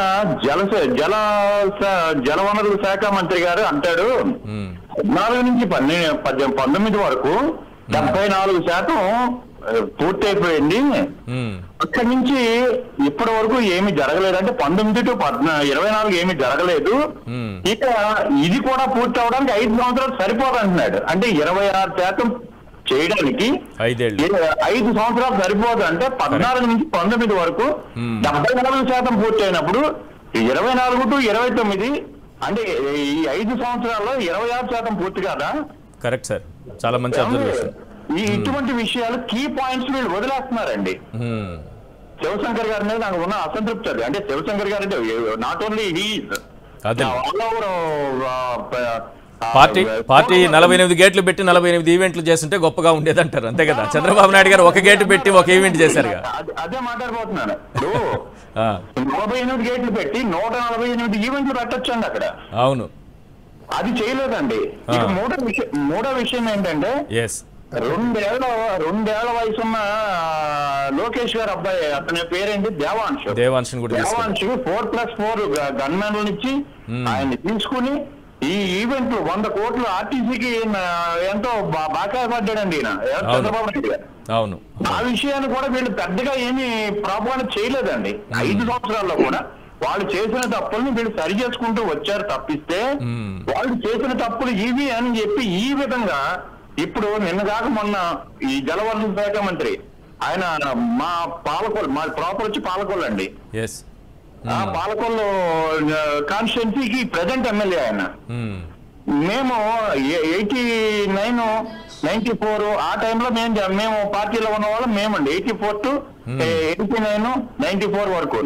జలవనరుల శాఖ మంత్రి గారు అంటాడు 14 నుంచి 19 వరకు 74% పూర్తయిపోయింది, అక్కడి నుంచి ఇప్పటి వరకు ఏమి జరగలేదు, అంటే 19 to 24 ఏమి జరగలేదు, ఇక ఇది కూడా పూర్తి అవడానికి 5 సంవత్సరాలు సరిపోదంటున్నాడు. అంటే 26% చేయడానికి 5 సంవత్సరాలు సరిపోదు. అంటే 14 నుంచి 19 వరకు 74% పూర్తి అయినప్పుడు 24 to 29 అంటే ఈ 5 సంవత్సరాల్లో 26% పూర్తి కాదా? కరెక్ట్ సార్, చాలా మంచి అబ్జర్వేషన్. ఇటువంటి విషయాలు కీ పాయింట్స్ వీళ్ళు వదిలేస్తున్నారండి. శివశంకర్ గారి మీద నాకు ఉన్న అసంతృప్తి అది. అంటే శివశంకర్ గారు అంటే not only he all over party 48 గేట్లు పెట్టి 48 ఈవెంట్లు చేస్తుంటే గొప్పగా ఉండేది అంటారు, అంతే కదా? చంద్రబాబు నాయుడు గారు ఒక గేటు పెట్టి ఒక ఈవెంట్ చేశారు. అదే మాట్లాడబోతున్నాను. 48 గేట్లు పెట్టి 148 ఈవెంట్లు పెట్టొచ్చండి అక్కడ. అవును, అది చేయలేదండి. ఇక మూడో విషయం ఏంటంటే 2 ఏళ్ల వయసున్న లోకేష్ గారు అబ్బాయి, అతని పేరేంటి, దేవాంశు 4+4 గన్మెన్లను ఇచ్చి ఆయన్ని తీసుకుని ఈ ఈవెంట్ 100 కోట్లు ఆర్టీసీకి ఎంతో బాకాయ పడ్డాడండి ఈయన చంద్రబాబు నాయుడు గారు. అవును, ఆ విషయాన్ని కూడా వీళ్ళు పెద్దగా ఏమీ ప్రాబ్లం చేయలేదండి. 5 సంవత్సరాల్లో కూడా వాళ్ళు చేసిన తప్పుల్ని వీళ్ళు సరి చేసుకుంటూ వచ్చారు తప్పిస్తే వాళ్ళు చేసిన తప్పులు ఇవి అని చెప్పి ఈ విధంగా ఇప్పుడు నిన్నగాక మొన్న ఈ జలవనరుల శాఖ మంత్రి ఆయన మా ప్రాపర్ వచ్చి పాలకొల్లు అండి, ఆ పాలకొల్లు కాన్స్టిట్యున్సీకి ప్రెసెంట్ ఎమ్మెల్యే ఆయన. మేము 89, 94 ఆ టైంలో మేము పార్టీలో ఉన్న వాళ్ళం మేమండి. 84 to 89, 94 వరకు.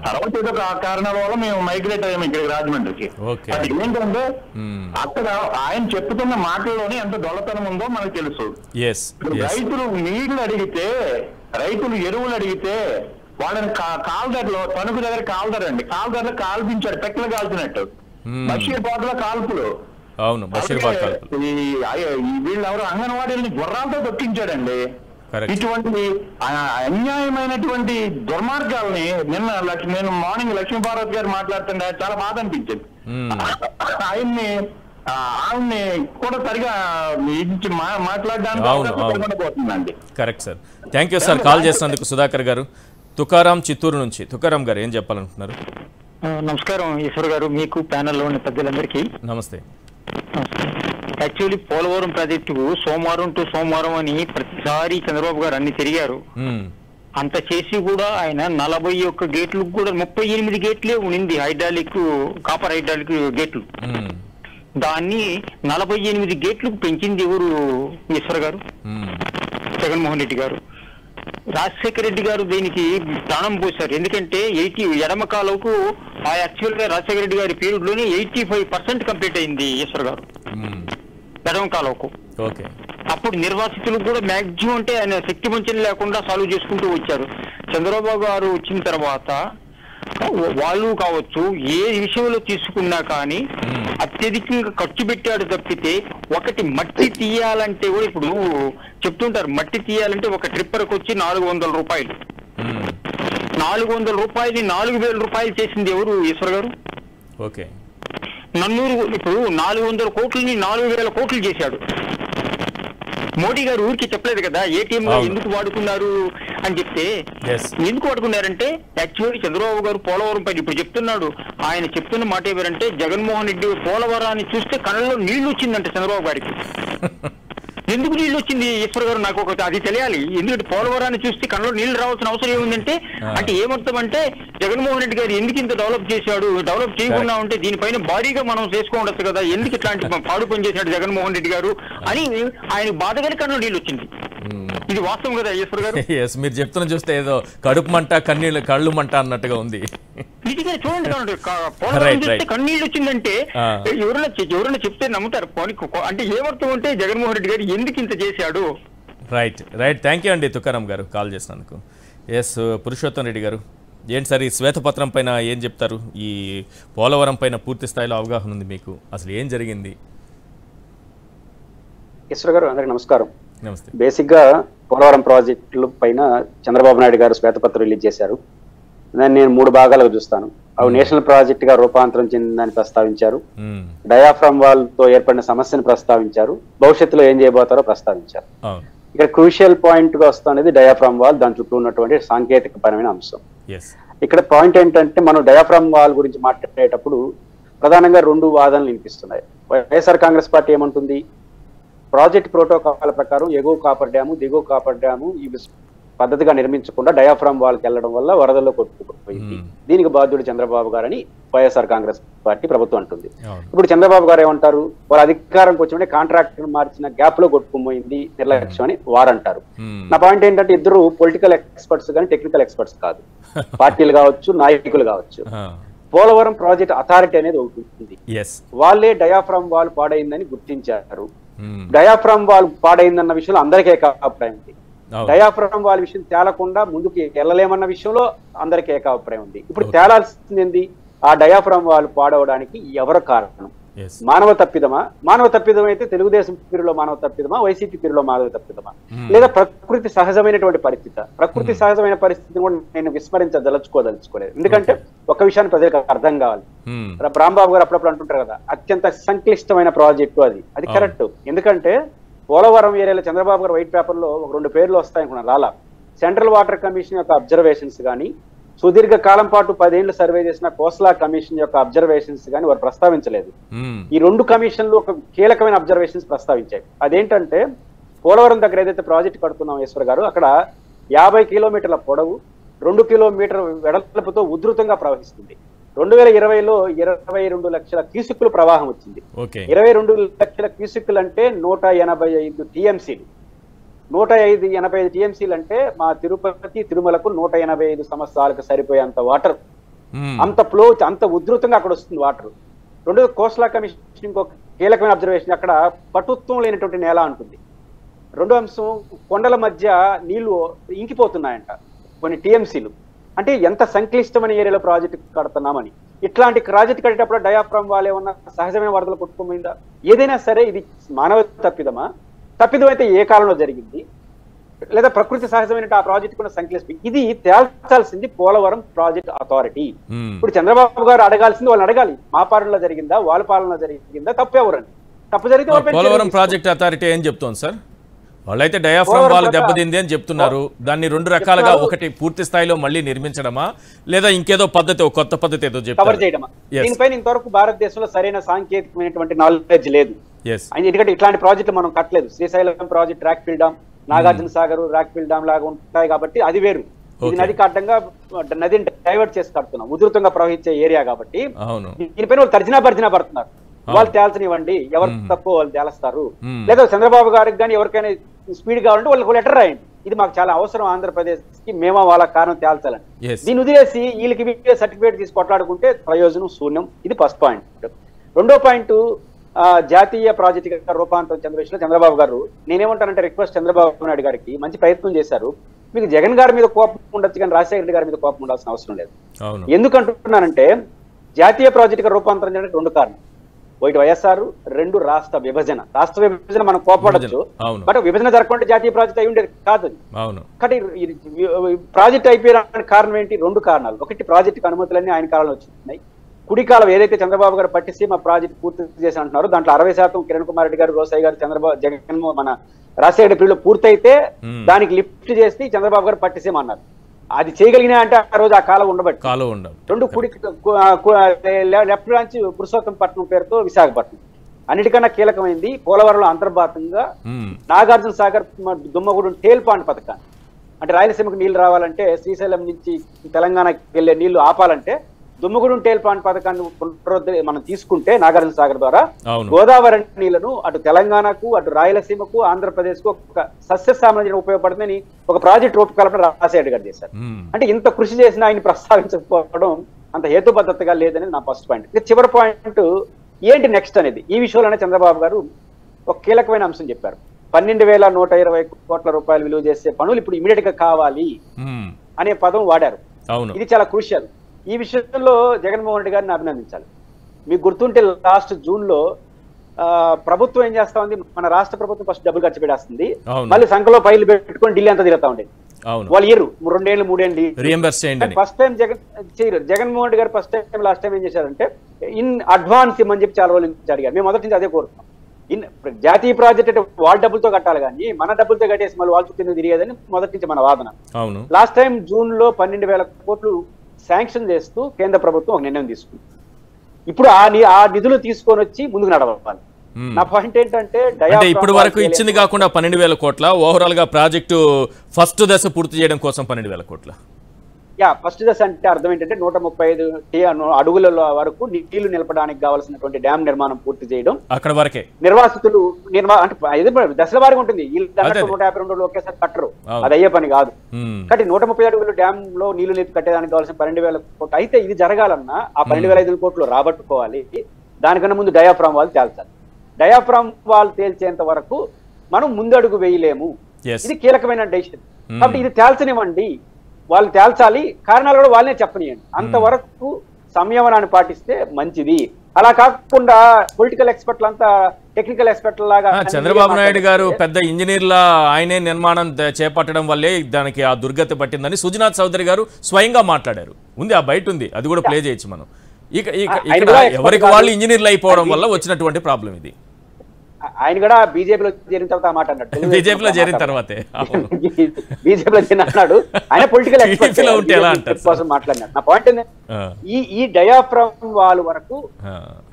తర్వాత ఏదో కారణాల వల్ల మేము మైగ్రేట్ అయ్యాము ఇక్కడికి రాజమండ్రికి. అది ఏంటంటే అక్కడ ఆయన చెప్తున్న మాటల్లోనే ఎంత దొల్లతనం ఉందో మనకు తెలుసు. రైతులు నీళ్లు అడిగితే, రైతులు ఎరువులు అడిగితే వాళ్ళని కాల్దర్లో తణుకు దగ్గర కాల్దరండి, కాల్దర్లో కాల్పించాడు, పెక్కలు కాల్చినట్టు, బషీర్బాద్ లో కాల్పులు. అవును, బషీర్బాగ్ కాల్పులు. వీళ్ళెవరు అంగన్వాడీలని గుర్రాలతో దొక్కించాడండి. Correct. ఇటువంటి అన్యాయమైనటువంటి దుర్మార్గాల్ని నేను మార్నింగ్ లక్ష్మీపార్వతి గారు మాట్లాడుతుంటే చాలా బాధ అనిపించింది. ఆవిడ్ని కూడా సరిగా మాట్లాడడానికి. Correct sir. Thank you sir call చేసినందుకు సుధాకర్ గారు. తుకారాం చిత్తూరు నుంచి. తుకారాం గారు ఏం చెప్పాలనుకుంటున్నారు? నమస్కారం ఈశ్వర్ గారు, మీకు ప్యానెల్లో ఉన్న పెద్దలందరికీ నమస్తే. యాక్చువల్లీ పోలవరం ప్రాజెక్టు సోమవారం టు సోమవారం అని ప్రతిసారి చంద్రబాబు గారు అన్ని తిరిగారు. అంత చేసి కూడా ఆయన 41 గేట్లు కూడా 38 గేట్లే ఉండింది కాపర్ హైడ్రాలిక్ గేట్లు. దాన్ని 48 గేట్లకు పెంచింది ఎవరు? ఈశ్వర్ గారు, జగన్మోహన్ రెడ్డి గారు. రాజశేఖర రెడ్డి గారు దీనికి ప్రాణం పోశారు. ఎందుకంటే ఎడమ కాలువకు యాక్చువల్ గా రాజశేఖర రెడ్డి గారి పీరియడ్ లోనే 85% కంప్లీట్ అయింది ఈశ్వర్ గారు ఎడమ కాలువకు. అప్పుడు నిర్వాసితులకు కూడా మాక్సిమం అంటే ఆయన శక్తి వంచన లేకుండా సాల్వ్ చేసుకుంటూ వచ్చారు. చంద్రబాబు గారు వచ్చిన తర్వాత వాళ్ళు కావచ్చు ఏ విషయంలో తీసుకున్నా కానీ అత్యధికంగా ఖర్చు పెట్టాడు తప్పితే, ఒకటి మట్టి తీయాలంటే కూడా ఇప్పుడు చెప్తుంటారు, మట్టి తీయాలంటే ఒక ట్రిప్పర్కి వచ్చి 400 రూపాయలు. 400 రూపాయలు 4,000 రూపాయలు చేసింది ఎవరు? ఈశ్వర్ గారు. నన్నూరు ఇప్పుడు 400 కోట్లని 4,000 కోట్లు చేశాడు. మోడీ గారు ఊరికి చెప్పలేదు కదా ఏటీఎం ఎందుకు వాడుకున్నారు అని చెప్తే. ఎందుకు వాడుకున్నారంటే యాక్చువల్లీ చంద్రబాబు గారు పోలవరం పైన ఇప్పుడు చెప్తున్నాడు. ఆయన చెప్తున్న మాట ఏమంటే, జగన్మోహన్ రెడ్డి పోలవరాన్ని చూస్తే కళ్ళలో నీళ్లు వచ్చిందంటే చంద్రబాబు గారికి. ఎందుకు నీళ్ళు వచ్చింది ఈశ్వర్ గారు? నాకు అది తెలియాలి. ఎందుకంటే పోలవరాన్ని చూస్తే కళ్ళలో నీళ్లు రావాల్సిన అవసరం ఏముందంటే, అంటే ఏమర్థం అంటే జగన్మోహన్ రెడ్డి గారు ఎందుకు ఇంత డెవలప్ చేశాడు, డెవలప్ చేయకుండా ఉంటే దీనిపైన భారీగా మనం చేసుకోవచ్చు కదా, ఎందుకు ఇట్లాంటి పాడు పని చేశాడు జగన్మోహన్ రెడ్డి గారు అని ఆయన బాధ కలిగి కళ్ళలో నీళ్ళు వచ్చింది. ఇది వాస్తవం కదా ఈశ్వర్ గారు? మీరు చెప్తున్న చూస్తే ఏదో కడుపు మంట కళ్ళు మంట అన్నట్టుగా ఉంది. నిజంగా చూడండి, పోలవరం చూస్తే కన్నీళ్ళు వచ్చిందంటే ఎవరైనా చెప్తే నమ్ముతారు. అంటే ఏమర్థం అంటే జగన్మోహన్ రెడ్డి గారు ఎందుకు ఇంత చేశాడు? రైట్. థ్యాంక్ యూ అండి తుకారాం గారు కాల్ చేసినందుకు. పురుషోత్తం రెడ్డి గారు, ఏంటి సార్ ఈ శ్వేతపత్రం పైన ఏం చెప్తారు? ఈ పోలవరం పైన పూర్తి స్థాయిలో అవగాహన ఉంది మీకు, అసలు ఏం జరిగింది? ఈశ్వర్ గారు, అందరికీ నమస్కారం. నమస్తే. బేసిక్ గా పోలవరం ప్రాజెక్టుల పైన చంద్రబాబు నాయుడు గారు శ్వేతపత్రం రిలీజ్ చేశారు. దాన్ని నేను 3 భాగాలుగా చూస్తాను. అవి నేషనల్ ప్రాజెక్ట్ గా రూపాంతరం చెందిందని ప్రస్తావించారు, డయాఫ్రామ్ వాల్ తో ఏర్పడిన సమస్యను ప్రస్తావించారు, భవిష్యత్తులో ఏం చేయబోతారో ప్రస్తావించారు. ఇక్కడ క్రూషియల్ పాయింట్ గా వస్తున్నది డయాఫ్రామ్ వాల్, దాని చుట్టూ ఉన్నటువంటి సాంకేతిక పరమైన అంశం. ఇక్కడ పాయింట్ ఏంటంటే, మనం డయాఫ్రామ్ వాల్ గురించి మాట్లాడేటప్పుడు ప్రధానంగా 2 వాదనలు వినిపిస్తున్నాయి. వైఎస్ఆర్ కాంగ్రెస్ పార్టీ ఏమంటుంది, ప్రాజెక్ట్ ప్రోటోకాల్ ప్రకారం ఎగువ కాపర్ డ్యాము దిగువ కాపర్ డ్యాము ఇవి పద్ధతిగా నిర్మించకుండా డయాఫ్రామ్ వాల్కి వెళ్ళడం వల్ల వరదల్లో కొట్టుకుపోయింది, దీనికి బాధ్యుడు చంద్రబాబు గారని వైఎస్ఆర్ కాంగ్రెస్ పార్టీ ప్రభుత్వం అంటుంది. ఇప్పుడు చంద్రబాబు గారు ఏమంటారు, వాళ్ళ అధికారంకి వచ్చిన కాంట్రాక్టర్ మార్చిన గ్యాప్ లో కొట్టుకుపోయింది నిర్లక్ష్యం అని వారంటారు. నా పాయింట్ ఏంటంటే, ఇద్దరు పొలిటికల్ ఎక్స్పర్ట్స్ కానీ టెక్నికల్ ఎక్స్పర్ట్స్ కాదు, పార్టీలు కావచ్చు నాయకులు కావచ్చు. పోలవరం ప్రాజెక్ట్ అథారిటీ అనేది ఒకటి ఉంది, వాళ్ళే డయాఫ్రామ్ వాల్ పాడైందని గుర్తించారు. డయాఫ్రామ్ వాల్ పాడైందన్న విషయంలో అందరికీ ఏకాభిప్రాయం ఉంది. డయాఫ్రామ్ వాల్ విషయం తేలకుండా ముందుకు వెళ్ళలేమన్న విషయంలో అందరికీ ఏకాభిప్రాయం ఉంది. ఇప్పుడు తేలాల్సింది ఏంది, ఆ డయాఫ్రామ్ వాల్ పాడవడానికి ఎవరు కారణం? మానవ తప్పిదమా? మానవ తప్పిదం అయితే తెలుగుదేశం పీరులో మానవ తప్పిదమా, వైసీపీ పీరులో మానవ తప్పిదమా, లేదా ప్రకృతి సహజమైనటువంటి పరిస్థితి? ప్రకృతి సహజమైన పరిస్థితిని కూడా నేను విస్మరించదలుచుకోలేదు. ఎందుకంటే ఒక విషయాన్ని ప్రజలకు అర్థం కావాలి. రాంబాబు గారు అప్పుడప్పుడు అంటుంటారు కదా, అత్యంత సంక్లిష్టమైన ప్రాజెక్టు అది కరెక్ట్. ఎందుకంటే పోలవరం ఏరియాలో చంద్రబాబు గారు వైట్ పేపర్ లో 2 పేర్లు వస్తాయనుకున్నారు, రాలా. సెంట్రల్ వాటర్ కమిషన్ యొక్క అబ్జర్వేషన్స్ కానీ, సుదీర్ఘ కాలం పాటు 10 ఏళ్లు సర్వే చేసిన కోస్లా కమిషన్ యొక్క అబ్జర్వేషన్స్ కానీ వారు ప్రస్తావించలేదు. ఈ 2 కమిషన్లు ఒక కీలకమైన అబ్జర్వేషన్స్ ప్రస్తావించాయి. అదేంటంటే, పోలవరం దగ్గర ఏదైతే ప్రాజెక్ట్ కడుతున్నాం ఈశ్వర్ గారు, అక్కడ 50 కిలోమీటర్ల పొడవు 2 కిలోమీటర్ల వెడల్పుతో ఉధృతంగా ప్రవహిస్తుంది. 2020లో 22 లక్షల క్యూసెక్కులు ప్రవాహం వచ్చింది. 22 లక్షల క్యూసెక్కులు అంటే 185 టీఎంసీలు. 185 టీఎంసీలు అంటే మా తిరుపతి తిరుమలకు 185 సంవత్సరాలకు సరిపోయేంత వాటర్, అంత ఫ్లో, అంత ఉధృతంగా అక్కడ వస్తుంది వాటర్. 2 కోస్లా కమిషన్ ఇంకొక కీలకమైన అబ్జర్వేషన్, అక్కడ పటుత్వం లేనటువంటి నేల ఉంటుంది. 2 అంశం, కొండల మధ్య నీళ్లు ఇంకిపోతున్నాయంట కొన్ని టీఎంసీలు. అంటే ఎంత సంక్లిష్టమైన ఏరియాలో ప్రాజెక్టు కడుతున్నామని. ఇట్లాంటి ప్రాజెక్ట్ కట్టేటప్పుడు డయాఫ్రామ్ వాల్ ఏమన్నా సహజమైన వరదలు కొట్టుకోమైందా? ఏదైనా సరే ఇది మానవ తప్పిదమా? తప్పిదం అయితే ఏ కాలంలో జరిగింది, లేదా ప్రకృతి సహజమైన ఆ ప్రాజెక్ట్ కూడా సంక్లిష్టం. ఇది తేల్చాల్సింది పోలవరం ప్రాజెక్ట్ అథారిటీ. ఇప్పుడు చంద్రబాబు గారు అడగాల్సింది వాళ్ళని అడగాలి, మా పాలనలో జరిగిందా, వాళ్ళ పాలనలో జరిగిందా, తప్పు ఎవరండి? తప్పు జరిగితే పోలవరం ప్రాజెక్ట్ అథారిటీ ఏం చెప్తోంది సార్? వాళ్ళైతే డయాఫ్రామ్ వాళ్ళు దెబ్బతింది అని చెప్తున్నారు. దాన్ని రెండు రకాలుగా, ఒకటి పూర్తి స్థాయిలో మళ్ళీ నిర్మించడమా, లేదా ఇంకేదో పద్ధతి, ఒక కొత్త పద్ధతి ఏదో కవర్ చేయడమా? దీనిపైన ఇంతవరకు భారతదేశంలో సరైన సాంకేతికమైనటువంటి నాలెడ్జ్ లేదు. ఎందుకంటే ఇట్లాంటి ప్రాజెక్టులు మనం కట్టలేదు. Srisailam project rockfill dam, Nagarjuna Sagar rockfill dam లాగా ఉంటాయి కాబట్టి అది వేరు. ఇది నది కట్టంగా నదిని డైవర్ట్ చేసి కడుతున్నాం, ఉధృతంగా ప్రవహించే ఏరియా కాబట్టి దీనిపైన వాళ్ళు తర్జనా భర్జనా పడుతున్నారు. వాళ్ళు తేల్చనివ్వండి, ఎవరు తప్పు వాళ్ళు తేలుస్తారు. లేదా చంద్రబాబు గారికి కానీ ఎవరికైనా స్పీడ్ కావాలంటే వాళ్ళకి లెటర్ రాయండి, ఇది మాకు చాలా అవసరం ఆంధ్రప్రదేశ్ కి, మేము వాళ్ళ కారణం తేల్చాలని. దీన్ని వదిలేసి వీళ్ళకి సర్టిఫికేట్ తీసి కొట్లాడుకుంటే ప్రయోజనం శూన్యం. ఇది ఫస్ట్ పాయింట్. రెండో పాయింట్, జాతీయ ప్రాజెక్టుగా రూపాంతరం చంద్రబాబు గారు, నేనేమంటానంటే రిక్వెస్ట్ చంద్రబాబు నాయుడు గారికి, మంచి ప్రయత్నం చేశారు. మీకు జగన్ గారి మీద కోపం ఉండొచ్చు కానీ రాజశేఖర రెడ్డి గారి మీద కోపం ఉండాల్సిన అవసరం లేదు. ఎందుకంటున్నానంటే జాతీయ ప్రాజెక్టుగా రూపాంతరం చేయడానికి రెండు కారణం. ఒకటి వైఎస్ఆర్, రెండు రాష్ట్ర విభజన. రాష్ట్ర విభజన మనం కోపడచ్చు, బట్ విభజన జరగకుండా జాతీయ ప్రాజెక్ట్ అయి ఉండేది కాదు. కాబట్టి ప్రాజెక్ట్ అయిపోయడానికి కారణం ఏంటి? రెండు కారణాలు. ఒకటి, ప్రాజెక్టుకి అనుమతులన్నీ ఆయన కాలంలో వచ్చినాయి. కుడి కాలం ఏదైతే చంద్రబాబు గారు పట్టిసీమ ప్రాజెక్ట్ పూర్తి చేసి అంటున్నారు, దాంట్లో 60% కిరణ్ కుమార్ రెడ్డి గారు, రోసయ్య గారు, జగన్ మన రాజశేఖర పీరియడ్ లో పూర్తయితే దానికి లిఫ్ట్ చేసి చంద్రబాబు గారు పట్టిసీమ అన్నారు. అది చేయగలిగినా అంటే ఆ రోజు ఆ కాలం ఉండబట్టి. రెండు, కుడి లెఫ్ట్ బ్రాంచ్ పురుషోత్తంపట్నం పేరుతో విశాఖపట్నం. అన్నిటికన్నా కీలకమైంది పోలవరంలో అంతర్భాగంగా నాగార్జున సాగర్ దుమ్మగూడెం టేల్ పాండ్ పథకాన్ని, అంటే రాయలసీమకు నీళ్లు రావాలంటే, శ్రీశైలం నుంచి తెలంగాణకి వెళ్లే నీళ్లు ఆపాలంటే దుమ్మగూడెం టేల్ పాండ్ పథకాన్ని మనం తీసుకుంటే నాగార్జున సాగర్ ద్వారా గోదావరి నీళ్లను అటు తెలంగాణకు, అటు రాయలసీమకు, ఆంధ్రప్రదేశ్ కు ఒక సస్యశ్యామలం ఉపయోగపడుతుందని ఒక ప్రాజెక్ట్ రూపకల్పన రాజశేఖర్ గారు చేశారు. అంటే ఇంత కృషి చేసిన ఆయన ప్రస్తావించకపోవడం అంత హేతుబద్ధతగా లేదని నా ఫస్ట్ పాయింట్. చివరి పాయింట్ ఏంటి నెక్స్ట్ అనేది, ఈ విషయంలోనే చంద్రబాబు గారు ఒక కీలకమైన అంశం చెప్పారు. 12,120 కోట్ల రూపాయలు విలువ చేసే పనులు ఇప్పుడు ఇమీడియట్ గా కావాలి అనే పదం వాడారు. ఇది చాలా క్రూషియల్. ఈ విషయంలో జగన్మోహన్ రెడ్డి గారిని అభినందించాలి. మీకు గుర్తుంటే లాస్ట్ జూన్ లో ప్రభుత్వం ఏం చేస్తా ఉంది, మన రాష్ట్ర ప్రభుత్వం ఫస్ట్ డబ్బులు ఖర్చు పెట్టేస్తుంది, మళ్ళీ సంఖ్యలో ఫైలు పెట్టుకొని ఢిల్లీ అంతా తిరుగుతా ఉండేది. వాళ్ళు ఇయర్ 2 ఏళ్ళు 3 ఏళ్ళు ఫస్ట్ టైం జగన్మోహన్ రెడ్డి గారు ఫస్ట్ టైం లాస్ట్ టైం ఏం చేశారంటే ఇన్ అడ్వాన్స్ ఇమ్మని చెప్పి చాలా రోజుల నుంచి అడిగారు. మేము మొదటి నుంచి అదే కోరుతున్నాం. జాతీయ ప్రాజెక్ట్ అంటే వాళ్ళ డబ్బులతో కట్టాలి కానీ మన డబ్బులతో కట్టేసి మళ్ళీ వాళ్ళు చుట్టూ తిరిగేదని మొదటి నుంచి మన వాదన. లాస్ట్ టైం జూన్ లో 12,000 కోట్లు శాంక్షన్ చేస్తూ కేంద్ర ప్రభుత్వం ఒక నిర్ణయం తీసుకుంది. ఇప్పుడు ఆ నిధులు తీసుకొని వచ్చి ముందుకు నడవాలి. నా పాయింట్ ఏంటంటే ఇప్పటి వరకు ఇచ్చింది కాకుండా 12,000 కోట్ల ఓవరాల్ గా ప్రాజెక్టు ఫస్ట్ దశ పూర్తి చేయడం కోసం 12,000 కోట్ల. ఫస్ట్ దశ అంటే అర్థం ఏంటంటే 135 అడుగుల వరకు నీళ్లు నిలపడానికి కావాల్సినటువంటి డ్యామ్ నిర్మాణం పూర్తి చేయడం. అక్కడ వరకే నిర్వాసితులు అంటే దశల వారిగా ఉంటుంది. 152 రోజులు ఒకేసారి కట్టరు, అది అయ్యే పని కాదు. కాబట్టి 130 అడుగుల డ్యామ్ లో నీళ్లు నిలిపి కట్టేదానికి కావాల్సిన 12,000 కోట్లు. అయితే ఇది జరగాలన్నా ఆ 12,500 కోట్లు రాబట్టుకోవాలి. దానికన్నా ముందు డయాఫ్రామ్ వాళ్ళు తేల్చాలి. డయాఫ్రామ్ వాళ్ళు తేల్చేంత వరకు మనం ముందడుగు వేయలేము. ఇది కీలకమైన డెసిషన్. కాబట్టి ఇది తేల్చనివ్వండి, వాళ్ళు తేల్చాలి, కారణాలు కూడా వాళ్ళనే చెప్పనియండి. అంతవరకు సంయమనాన్ని పాటిస్తే మంచిది. అలా కాకుండా పొలిటికల్ ఎక్స్పర్ట్లు అంతా టెక్నికల్ ఎక్స్పర్ట్ లాగా చంద్రబాబు నాయుడు గారు పెద్ద ఇంజనీర్లా ఆయనే నిర్మాణం చేపట్టడం వల్లే దానికి ఆ దుర్గతి పట్టిందని సుజనాథ్ చౌదరి గారు స్వయంగా మాట్లాడారు. ఉంది, ఆ బయట ఉంది, అది కూడా ప్లే చేయొచ్చు మనం. ఇక్కడ ఎవరికి వాళ్ళు ఇంజనీర్లు అయిపోవడం వల్ల వచ్చినటువంటి ప్రాబ్లం ఇది. ఆయన కూడా బీజేపీలో చేరిన తర్వాత ఆ మాట అన్నాడు. బీజేపీలో చేరిన తర్వాతే బీజేపీలో చేరిన అన్నాడు. ఆయన పొలిటికల్ ఎక్స్పర్ట్ కోసం మాట్లాడినాడు. నా పాయింట్ ఏంటంటే ఈ డయాఫ్రామ్ వాల్ వరకు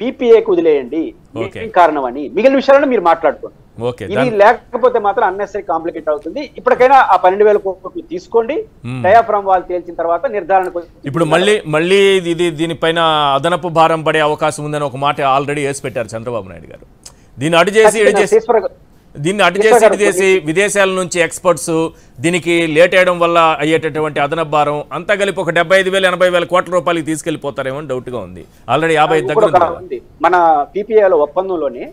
పీపీఏకి వదిలేయండి, ఏం కారణం అని, మిగిలిన విషయాలను మీరు మాట్లాడుకోండి. ఇది లేకపోతే మాత్రం అన్నెసరీ కాంప్లికేట్ అవుతుంది. ఇప్పటికైనా ఆ 12,000 కోట్లు తీసుకోండి. డయాఫ్రామ్ వాల్ తేల్చిన తర్వాత నిర్ధారణకు ఇప్పుడు మళ్ళీ దీనిపైన అదనపు భారం పడే అవకాశం ఉందని ఒక మాట ఆల్రెడీ వేసి పెట్టారు చంద్రబాబు నాయుడు గారు. దీన్ని అటు చేసి విదేశాల నుంచి ఎక్స్పర్ట్స్ దీనికి లేట్ అయ్యడం వల్ల అయ్యేటటువంటి అదనపు భారం అంతా కలిపి ఒక 75,000 80,000 కోట్ల రూపాయలకి తీసుకెళ్లిపోతారేమో డౌట్ గా ఉంది. ఆల్రెడీ 50 దగ్గర ఉంది. మన పీపీఏలో ఒప్పందంలోనే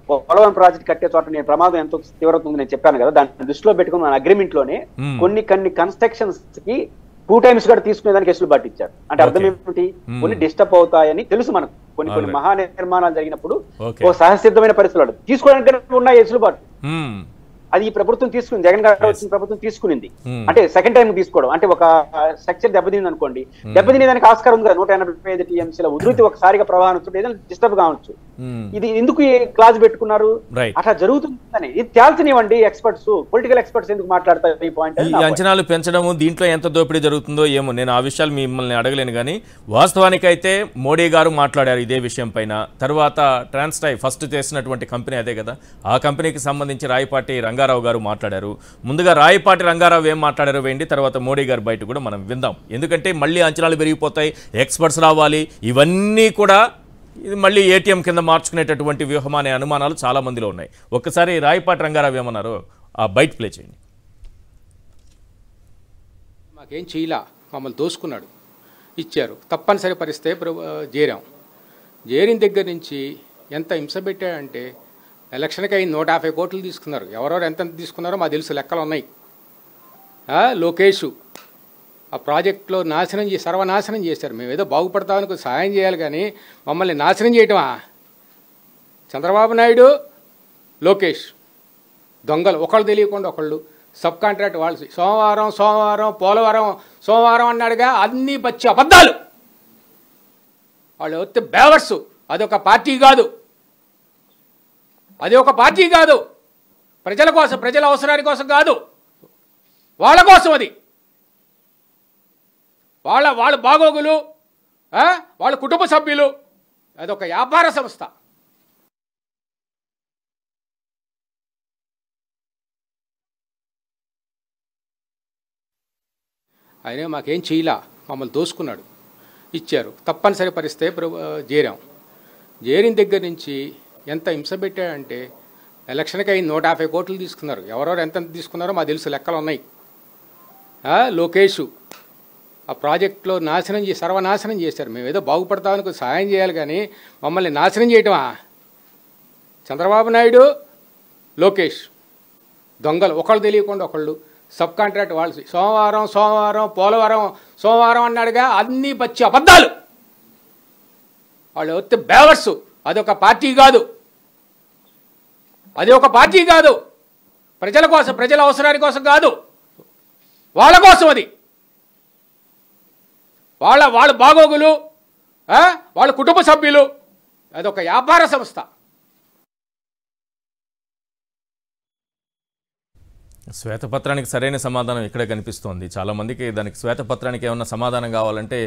పోలవరం ప్రాజెక్ట్ కట్టే చోట నేను ప్రమాదం ఎంతో తీవ్రత ఉంది నేను చెప్పాను కదా, దాన్ని దృష్టిలో పెట్టుకుని మన అగ్రిమెంట్ లోనే కొన్ని కన్స్ట్రక్షన్స్ కి 2 times కూడా తీసుకునేదానికి వెసులుబాటు ఇచ్చారు. అంటే అర్థం ఏమిటి, కొన్ని డిస్టర్బ్ అవుతాయని తెలుసు మనకు. కొన్ని మహా నిర్మాణాలు జరిగినప్పుడు ఓ సహసిద్ధమైన పరిస్థితులు తీసుకోవడానికి ఉన్న వెసులుబాటు అది ఈ ప్రభుత్వం తీసుకుంది, జగన్ గారు వచ్చిన ప్రభుత్వం తీసుకునింది. అంటే సెకండ్ టైం తీసుకోవడం అంటే ఒక స్ట్రక్చర్ దెబ్బతింది అనుకోండి, దెబ్బతినేదానికి ఆస్కారం ఉంది కదా. 185 TMCల ఉధృతి ఒకసారిగా ప్రవాహం ఏదైనా డిస్టర్బ్ కావచ్చు. ఇది ఎందుకు ఈ క్లాజ్ పెట్టుకున్నారు, అట్లా జరుగుతుందని ఇది తేల్చనివ్వండి. ఎక్స్పర్ట్స్, పొలిటికల్ ఎక్స్పర్ట్స్ ఎందుకు మాట్లాడతారు ఈ పాయింట్? ఈ అంచనాలు పెంచడము దీంట్లో ఎంత దోపిడీ జరుగుతుందో ఏమో, నేను ఆ విషయాలు మిమ్మల్ని అడగలేను. కానీ వాస్తవానికైతే మోడీ గారు మాట్లాడారు ఇదే విషయం పైన. తర్వాత ట్రాన్స్టై ఫస్ట్ చేసినటువంటి కంపెనీ అదే కదా, ఆ కంపెనీకి సంబంధించి రాయపాటి రంగారావు గారు మాట్లాడారు. ముందుగా రాయపాటి రంగారావు ఏం మాట్లాడారో వేయండి, తర్వాత మోడీ గారు బయట కూడా మనం విందాం. ఎందుకంటే మళ్ళీ అంచనాలు పెరిగిపోతాయి, ఎక్స్పర్ట్స్ రావాలి, ఇవన్నీ కూడా ఇది మళ్ళీ ఏటీఎం కింద మార్చుకునేటటువంటి వ్యూహం అనే అనుమానాలు చాలా మందిలో ఉన్నాయి. ఒక్కసారి రాయపాటి రంగారావు ఏమన్నారో ఆ బయట ప్లే చేయండి. మాకేం చేయలా, మమ్మల్ని దోసుకున్నాడు, ఇచ్చారు. తప్పనిసరి పరిస్థితే చేరిన దగ్గర నుంచి ఎంత హింస పెట్టాడంటే ఎలక్షన్కి అయింది 150 కోట్లు తీసుకున్నారు. ఎవరెవరు ఎంత తీసుకున్నారో మాకు తెలుసు, లెక్కలు ఉన్నాయి. లోకేష్ ఆ ప్రాజెక్టులో సర్వనాశనం చేశారు. మేము ఏదో బాగుపడతామని సహాయం చేయాలి కానీ మమ్మల్ని నాశనం చేయటమా? చంద్రబాబు నాయుడు, లోకేష్ దొంగలు, ఒకళ్ళు తెలియకుండా ఒకళ్ళు. సబ్ కాంట్రాక్ట్ వాళ్ళు సోమవారం పోలవరం అన్నాడుగా, అన్నీ పచ్చి అబద్ధాలు. వాళ్ళు వస్తే బేవర్స్. అదొక పార్టీ కాదు, అది ఒక పార్టీ కాదు. ప్రజల కోసం, ప్రజల అవసరాని కోసం కాదు, వాళ్ళ కోసం. అది వాళ్ళ బాగోగులు, వాళ్ళ కుటుంబ సభ్యులు. అదొక వ్యాపార సంస్థ. ఆయన మాకేం చేయలా, మమ్మల్ని దోసుకున్నాడు, ఇచ్చారు. తప్పనిసరి పరిస్థితే చేరిన దగ్గర నుంచి ఎంత హింస పెట్టాడంటే ఎలక్షన్కి అయింది 150 కోట్లు తీసుకున్నారు. ఎవరెవరు ఎంత తీసుకున్నారో మాకు తెలుసు, లెక్కలు ఉన్నాయి. లోకేష్ ఆ ప్రాజెక్టులో సర్వనాశనం చేశారు. మేము ఏదో బాగుపడతామని సహాయం చేయాలి కానీ మమ్మల్ని నాశనం చేయటమా? చంద్రబాబు నాయుడు, లోకేష్ దొంగలు, ఒకళ్ళు తెలియకుండా ఒకళ్ళు. సబ్ కాంట్రాక్ట్ వాళ్ళు పోలవరం అన్నాడుగా, అన్నీ పచ్చి అబద్ధాలు. వాళ్ళు వస్తే బేవర్స్. అదొక పార్టీ కాదు, అది ఒక పార్టీ కాదు. ప్రజల కోసం, ప్రజల అవసరాని కోసం కాదు, వాళ్ళ కోసం. అది వాళ్ళ బాగోగులు, వాళ్ళ కుటుంబ సభ్యులు. అదొక వ్యాపార సంస్థ. శ్వేతపత్రానికి సరైన సమాధానం ఇక్కడే కనిపిస్తోంది. చాలామందికి దానికి శ్వేతపత్రానికి ఏమన్నా సమాధానం కావాలంటే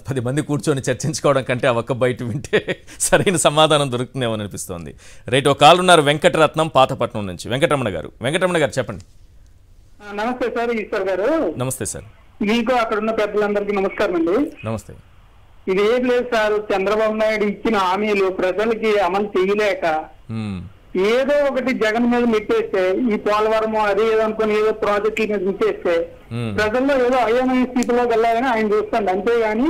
10 మంది కూర్చొని చర్చించుకోవడం కంటే ఆ ఒక్క బయట వింటే సరైన సమాధానం దొరుకుతుందేమో అనిపిస్తోంది. రైట్, ఒక కాల్ ఉన్నారు వెంకటరత్నం పాతపట్నం నుంచి. వెంకటరమణ గారు చెప్పండి. నమస్తే సార్, ఈశ్వర్ గారు. నమస్తే సార్. మీకు అక్కడ ఉన్న పెద్దలందరికీ నమస్కారం అండి. నమస్తే. ఇది ఏం లేదు సార్, చంద్రబాబు నాయుడు ఇచ్చిన హామీలు ప్రజలకి అమలు చేయలేక ఏదో ఒకటి జగన్ మీద నెట్టేస్తే, ఈ పోలవరం అదే ఏదో అనుకుని ఏదో ప్రాజెక్టుల మీద నెట్టేస్తే ప్రజల్లో ఏదో అయోమయ స్థితిలోకి వెళ్ళాలని ఆయన చూస్తాడు. అంతేగాని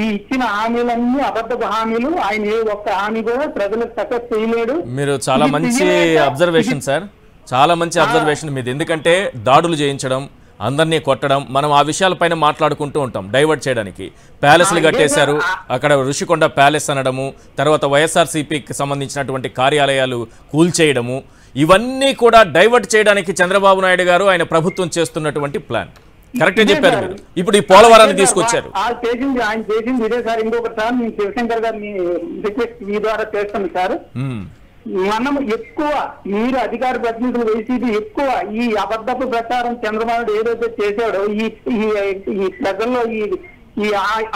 ఈ ఇచ్చిన హామీలన్నీ అబద్ధపు హామీలు. ఆయన ఏ ఒక్క హామీ కూడా ప్రజలకు సక్సెస్ చేయలేడు. మీరు చాలా మంచి అబ్జర్వేషన్ సార్, చాలా మంచి అబ్జర్వేషన్ మీది. ఎందుకంటే దాడులు చేయించడం, అందరినీ కొట్టడం, మనం ఆ విషయాలపైన మాట్లాడుకుంటూ ఉంటాం డైవర్ట్ చేయడానికి. ప్యాలెస్లు కట్టేశారు, అక్కడ ఋషికొండ ప్యాలెస్ అనడము, తర్వాత వైఎస్ఆర్సీపీకి సంబంధించినటువంటి కార్యాలయాలు కూల్చేయడము, ఇవన్నీ కూడా డైవర్ట్ చేయడానికి చంద్రబాబు నాయుడు గారు ఆయన ప్రభుత్వం చేస్తున్నటువంటి ప్లాన్. కరెక్ట్గా చెప్పారు మీరు. ఇప్పుడు ఈ పోలవరాన్ని తీసుకొచ్చారు. ఆయన చేసింది ఇదే సార్. ఇంకొకసారి నేను శివశంకర్ గారిని రిక్వెస్ట్ మీ ద్వారా చేస్తాను సార్. మనం ఎక్కువ, మీరు అధికార ప్రతినిధులు వైసీపీ ఎక్కువ ఈ అబద్ధపు ప్రచారం చంద్రబాబు ఏదైతే చేశాడో ఈ ప్రజల్లో ఈ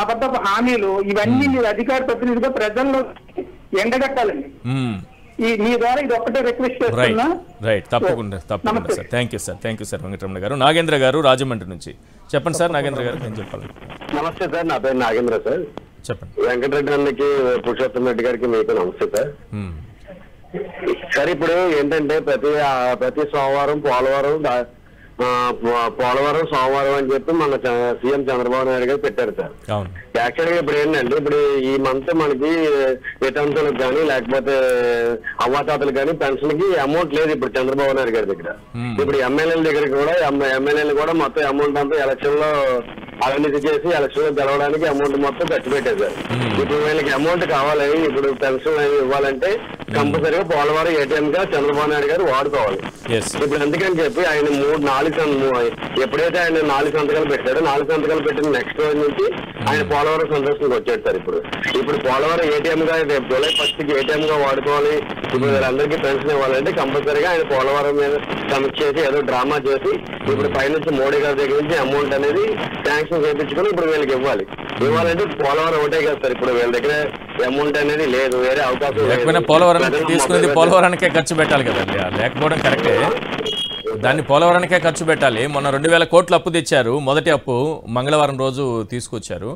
అబద్ధపు హామీలు ఇవన్నీ మీరు అధికార ప్రతినిధిగా ప్రజల్లో ఎండగట్టాలండి. మీ ద్వారా ఇది ఒక్కటే రిక్వెస్ట్ చేస్తున్నా. రైట్, తప్పకుండా sir. Thank you sir Venkataramana గారు. నాగేంద్ర గారు రాజమండ్రి నుంచి. చెప్పండి సార్ నాగేంద్ర గారు, ఏం చెప్పాలి? నమస్తే సార్, నా పేరు నాగేంద్ర సార్. చెప్పండి. వెంకటరెడ్డి అన్నకి, పురుషోత్తం రెడ్డి గారికి మీకు నమస్తే సార్. సార్ ఇప్పుడు ఏంటంటే ప్రతి సోమవారం పోలవరం సోమవారం అని చెప్పి మన సీఎం చంద్రబాబు నాయుడు గారు పెట్టారు సార్. యాక్చువల్గా ఇప్పుడు ఏంటంటే, ఇప్పుడు ఈ మంత్ మనకి రిటర్న్స్ కానీ లేకపోతే అవ్వాతాతలు కానీ పెన్షన్ కి అమౌంట్ లేదు ఇప్పుడు చంద్రబాబు నాయుడు గారి దగ్గర. ఇప్పుడు ఎమ్మెల్యేల దగ్గర కూడా ఎమ్మెల్యేలు కూడా మొత్తం అమౌంట్ అంతా ఎలక్షన్ లో అవినీతి చేసి ఎలక్షన్ లో గెలవడానికి అమౌంట్ మొత్తం ఖర్చు పెట్టేశారు. ఇప్పుడు వీళ్ళకి అమౌంట్ కావాలి, ఇప్పుడు పెన్షన్ ఇవ్వాలంటే కంపల్సరీగా పోలవరం ఏటీఎం గా చంద్రబాబు నాయుడు గారు వాడుకోవాలి. ఇప్పుడు ఎందుకని చెప్పి ఆయన ఎప్పుడైతే ఆయన 4 సంతకాలు పెట్టాడో 4 సంతకాలు పెట్టిన నెక్స్ట్ రోజు నుంచి ఆయన పోలవరం సందర్శనకు వచ్చాడు సార్. ఇప్పుడు పోలవరం ఏటీఎం గా రేపు జూలై 1st కి ఏటీఎం గా వాడుకోవాలి, ఇప్పుడు వీళ్ళందరికీ పెన్షన్ ఇవ్వాలంటే కంపల్సరీగా ఆయన పోలవరం మీద సమీక్ష చేసి ఏదో డ్రామా చేసి ఇప్పుడు పైనుంచి మోడీ గారి దగ్గర నుంచి అమౌంట్ అనేది శాంక్షన్ చేయించుకుని ఇప్పుడు వీళ్ళకి ఇవ్వాలంటే పోలవరం ఒకటే కదా సార్. ఇప్పుడు వీళ్ళ దగ్గర అమౌంట్ అనేది లేదు, వేరే అవకాశం లేకపోయినా పోలవరం తీసుకునేది పోలవరానికే ఖర్చు పెట్టాలి కదండి, లేకపోవడం కరెక్టే. దాన్ని పోలవరానికే ఖర్చు పెట్టాలి. మొన్న 2000 కోట్లు అప్పు తెచ్చారు, మొదటి అప్పు మంగళవారం రోజు తీసుకొచ్చారు.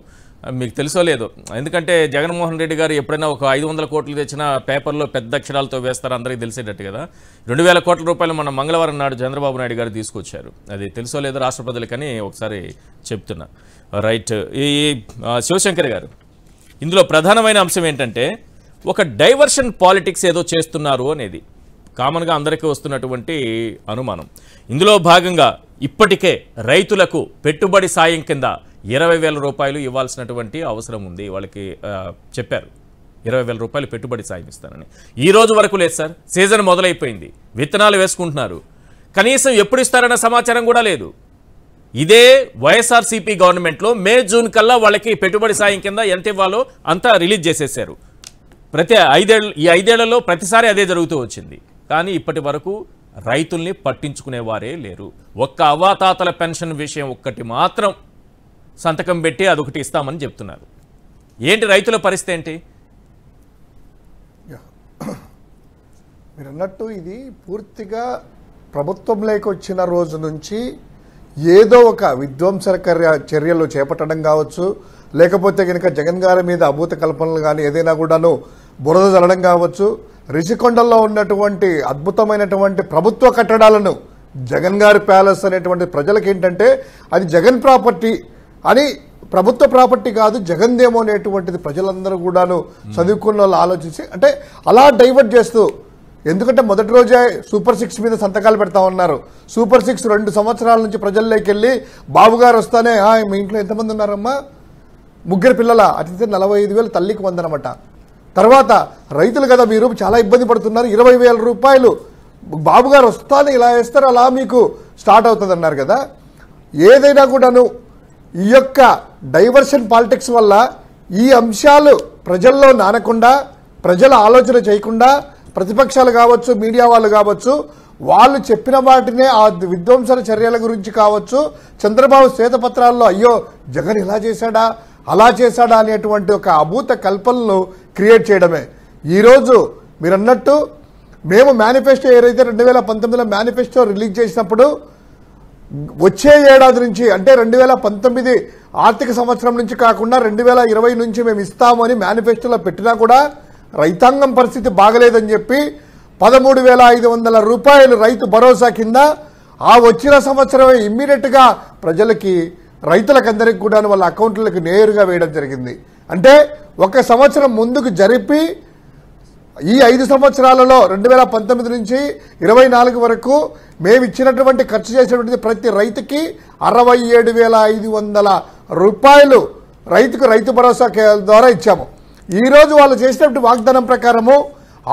మీకు తెలుసో లేదు, ఎందుకంటే జగన్మోహన్ రెడ్డి గారు ఎప్పుడైనా ఒక 500 కోట్లు తెచ్చిన పేపర్లో పెద్ద అక్షరాలతో వేస్తారు, అందరికీ తెలిసేటట్టు కదా. 2000 కోట్ల రూపాయలు మన మంగళవారం నాడు చంద్రబాబు నాయుడు గారు తీసుకొచ్చారు. అది తెలుసో లేదో రాష్ట్ర ప్రజలకని ఒకసారి చెప్తున్నా. రైట్. ఈ శివశంకర్ గారు, ఇందులో ప్రధానమైన అంశం ఏంటంటే ఒక డైవర్షన్ పాలిటిక్స్ ఏదో చేస్తున్నారు అనేది కామన్గా అందరికీ వస్తున్నటువంటి అనుమానం. ఇందులో భాగంగా ఇప్పటికే రైతులకు పెట్టుబడి సాయం కింద 20,000 రూపాయలు ఇవ్వాల్సినటువంటి అవసరం ఉంది. వాళ్ళకి చెప్పారు 20,000 రూపాయలు పెట్టుబడి సాయం ఇస్తానని. ఈ రోజు వరకు లేదు సార్. సీజన్ మొదలైపోయింది, విత్తనాలు వేసుకుంటున్నారు, కనీసం ఎప్పుడు ఇస్తారన్న సమాచారం కూడా లేదు. ఇదే వైఎస్ఆర్సీపీ గవర్నమెంట్లో మే జూన్ కల్లా వాళ్ళకి పెట్టుబడి సాయం కింద ఎంత ఇవ్వాలో అంతా రిలీజ్ చేసేసారు. ఈ 5 ఏళ్లలో ప్రతిసారి అదే జరుగుతూ వచ్చింది. కానీ ఇప్పటి వరకు రైతుల్ని పట్టించుకునేవారే లేరు. ఒక్క అవ్వాతాతల పెన్షన్ విషయం ఒక్కటి మాత్రం సంతకం పెట్టి అదొకటి ఇస్తామని చెప్తున్నారు. ఏంటి రైతుల పరిస్థితి ఏంటి? మీరు అన్నట్టు ఇది పూర్తిగా ప్రభుత్వంలోకి వచ్చిన రోజు నుంచి ఏదో ఒక విధ్వంసక చర్యలు చేపట్టడం కావచ్చు, లేకపోతే కనుక జగన్ గారి మీద అభూత కల్పనలు కానీ ఏదైనా కూడాను బురద జల్లడం కావచ్చు, రిషికొండల్లో ఉన్నటువంటి అద్భుతమైనటువంటి ప్రభుత్వ కట్టడాలను జగన్ గారి ప్యాలెస్ అనేటువంటి ప్రజలకు ఏంటంటే అది జగన్ ప్రాపర్టీ అని, ప్రభుత్వ ప్రాపర్టీ కాదు జగన్దేమో అనేటువంటిది ప్రజలందరూ కూడాను చదువుకున్న వాళ్ళు ఆలోచించి అంటే అలా డైవర్ట్ చేస్తూ, ఎందుకంటే మొదటి రోజే సూపర్ 6 మీద సంతకాలు పెడతా ఉన్నారు. సూపర్ 6 2 సంవత్సరాల నుంచి ప్రజల్లోకి వెళ్ళి బాబు గారు వస్తానే మీ ఇంట్లో ఎంతమంది ఉన్నారమ్మా, 3 పిల్లల అతిథి 45,000 తల్లికి వందనమాట. తర్వాత రైతులు కదా మీరు చాలా ఇబ్బంది పడుతున్నారు, 20,000 రూపాయలు బాబు గారు వస్తానే ఇలా వేస్తారు, అలా మీకు స్టార్ట్ అవుతుంది అన్నారు కదా. ఏదైనా కూడాను ఈ యొక్క డైవర్షన్ పాలిటిక్స్ వల్ల ఈ అంశాలు ప్రజల్లో నానకుండా, ప్రజల ఆలోచన చేయకుండా ప్రతిపక్షాలు కావచ్చు, మీడియా వాళ్ళు కావచ్చు, వాళ్ళు చెప్పిన వాటినే ఆ విధ్వంసన చర్యల గురించి కావచ్చు, చంద్రబాబు శ్వేతపత్రాల్లో అయ్యో జగన్ ఇలా చేశాడా అలా చేశాడా అనేటువంటి ఒక అభూత కల్పనలు క్రియేట్ చేయడమే. ఈరోజు మీరు అన్నట్టు మేము మేనిఫెస్టో ఏదైతే 2019లో మేనిఫెస్టో రిలీజ్ చేసినప్పుడు వచ్చే ఏడాది నుంచి అంటే 2019 ఆర్థిక సంవత్సరం నుంచి కాకుండా 2020 నుంచి మేము ఇస్తామని మేనిఫెస్టోలో పెట్టినా కూడా రైతాంగం పరిస్థితి బాగలేదని చెప్పి 13,500 రూపాయలు రైతు భరోసా కింద ఆ వచ్చిన సంవత్సరమే ఇమ్మీడియట్గా ప్రజలకి రైతులకందరికి కూడా వాళ్ళ అకౌంట్లకు నేరుగా వేయడం జరిగింది. అంటే ఒక సంవత్సరం ముందుకు జరిపి ఈ 5 సంవత్సరాలలో 2019 నుంచి 24 వరకు మేము ఇచ్చినటువంటి ఖర్చు చేసినటువంటి ప్రతి రైతుకి 67,500 రూపాయలు రైతుకు రైతు భరోసా ద్వారా ఇచ్చాము. ఈరోజు వాళ్ళు చేసినటువంటి వాగ్దానం ప్రకారము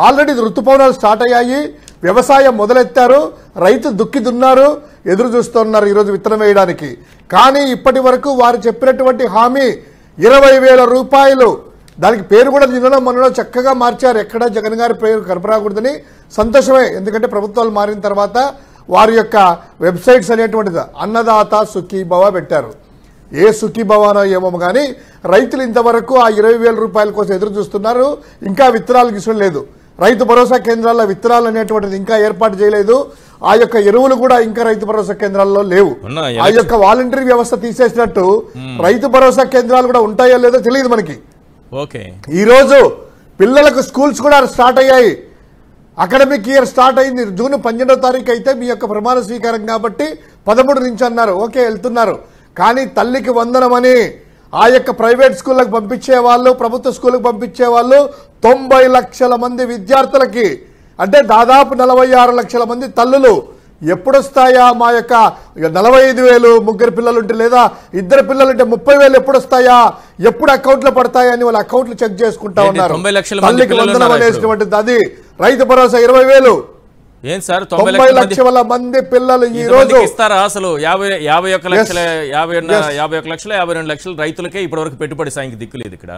ఆల్రెడీ ఋతుపవనాలు స్టార్ట్ అయ్యాయి, వ్యవసాయం మొదలెత్తారు, రైతు దుక్కి దున్నారు, ఎదురు చూస్తున్నారు ఈరోజు విత్తనం వేయడానికి. కానీ ఇప్పటి వరకు వారు చెప్పినటువంటి హామీ 20,000 రూపాయలు, దానికి పేరు కూడా నిన్న మొన్నలో చక్కగా మార్చారు, ఎక్కడ జగన్ గారి పేరు కనపరాకూడదని. సంతోషమే, ఎందుకంటే ప్రభుత్వాలు మారిన తర్వాత వారి యొక్క వెబ్సైట్స్ అనేటువంటిది అన్నదాత సుఖీభవ పెట్టారు. ఏ సుఖీభవనో ఏమో కానీ రైతులు ఇంతవరకు ఆ 20,000 రూపాయల కోసం ఎదురు చూస్తున్నారు. ఇంకా విత్తనాలు ఇష్టం లేదు, రైతు భరోసా కేంద్రాల్లో విత్తనాలు అనేటువంటిది ఇంకా ఏర్పాటు చేయలేదు, ఆ యొక్క ఎరువులు కూడా ఇంకా రైతు భరోసా కేంద్రాల్లో లేవు. ఆ యొక్క వాలంటరీ వ్యవస్థ తీసేసినట్టు రైతు భరోసా కేంద్రాలు కూడా ఉంటాయో లేదో తెలియదు మనకి. ఈ రోజు పిల్లలకు స్కూల్స్ కూడా స్టార్ట్ అయ్యాయి, అకాడమిక్ ఇయర్ స్టార్ట్ అయింది. జూన్ 12వ తారీఖు అయితే మీ యొక్క ప్రమాణ స్వీకారం కాబట్టి 13 నుంచి అన్నారు, ఓకే వెళ్తున్నారు. కానీ తల్లికి వందనమని ఆ యొక్క ప్రైవేట్ స్కూళ్ళకు పంపించే వాళ్ళు, ప్రభుత్వ స్కూళ్ళకు పంపించే వాళ్ళు 90 లక్షల మంది విద్యార్థులకి, అంటే దాదాపు 46 లక్షల మంది తల్లులు ఎప్పుడొస్తాయా మా యొక్క 45,000 ముగ్గురు పిల్లలుంటే లేదా ఇద్దరు పిల్లలుంటే 30,000 ఎప్పుడొస్తాయా, ఎప్పుడు అకౌంట్లో పడతాయా అని వాళ్ళ అకౌంట్లు చెక్ చేసుకుంటా ఉన్నారు. 90 లక్షల మంది తల్లికి పిల్లలు వందనం ఉన్నారు అనేటువంటిది అది. రైతు భరోసా 20,000. ఏం సార్ 90 లక్షల మంది పిల్లలు ఈ రోజు ఇస్తారా అసలు? 51 లక్షల 52 లక్షల రైతులకే ఇప్పటి వరకు పెట్టుబడి సాయంకి దిక్కులేదు ఇక్కడ.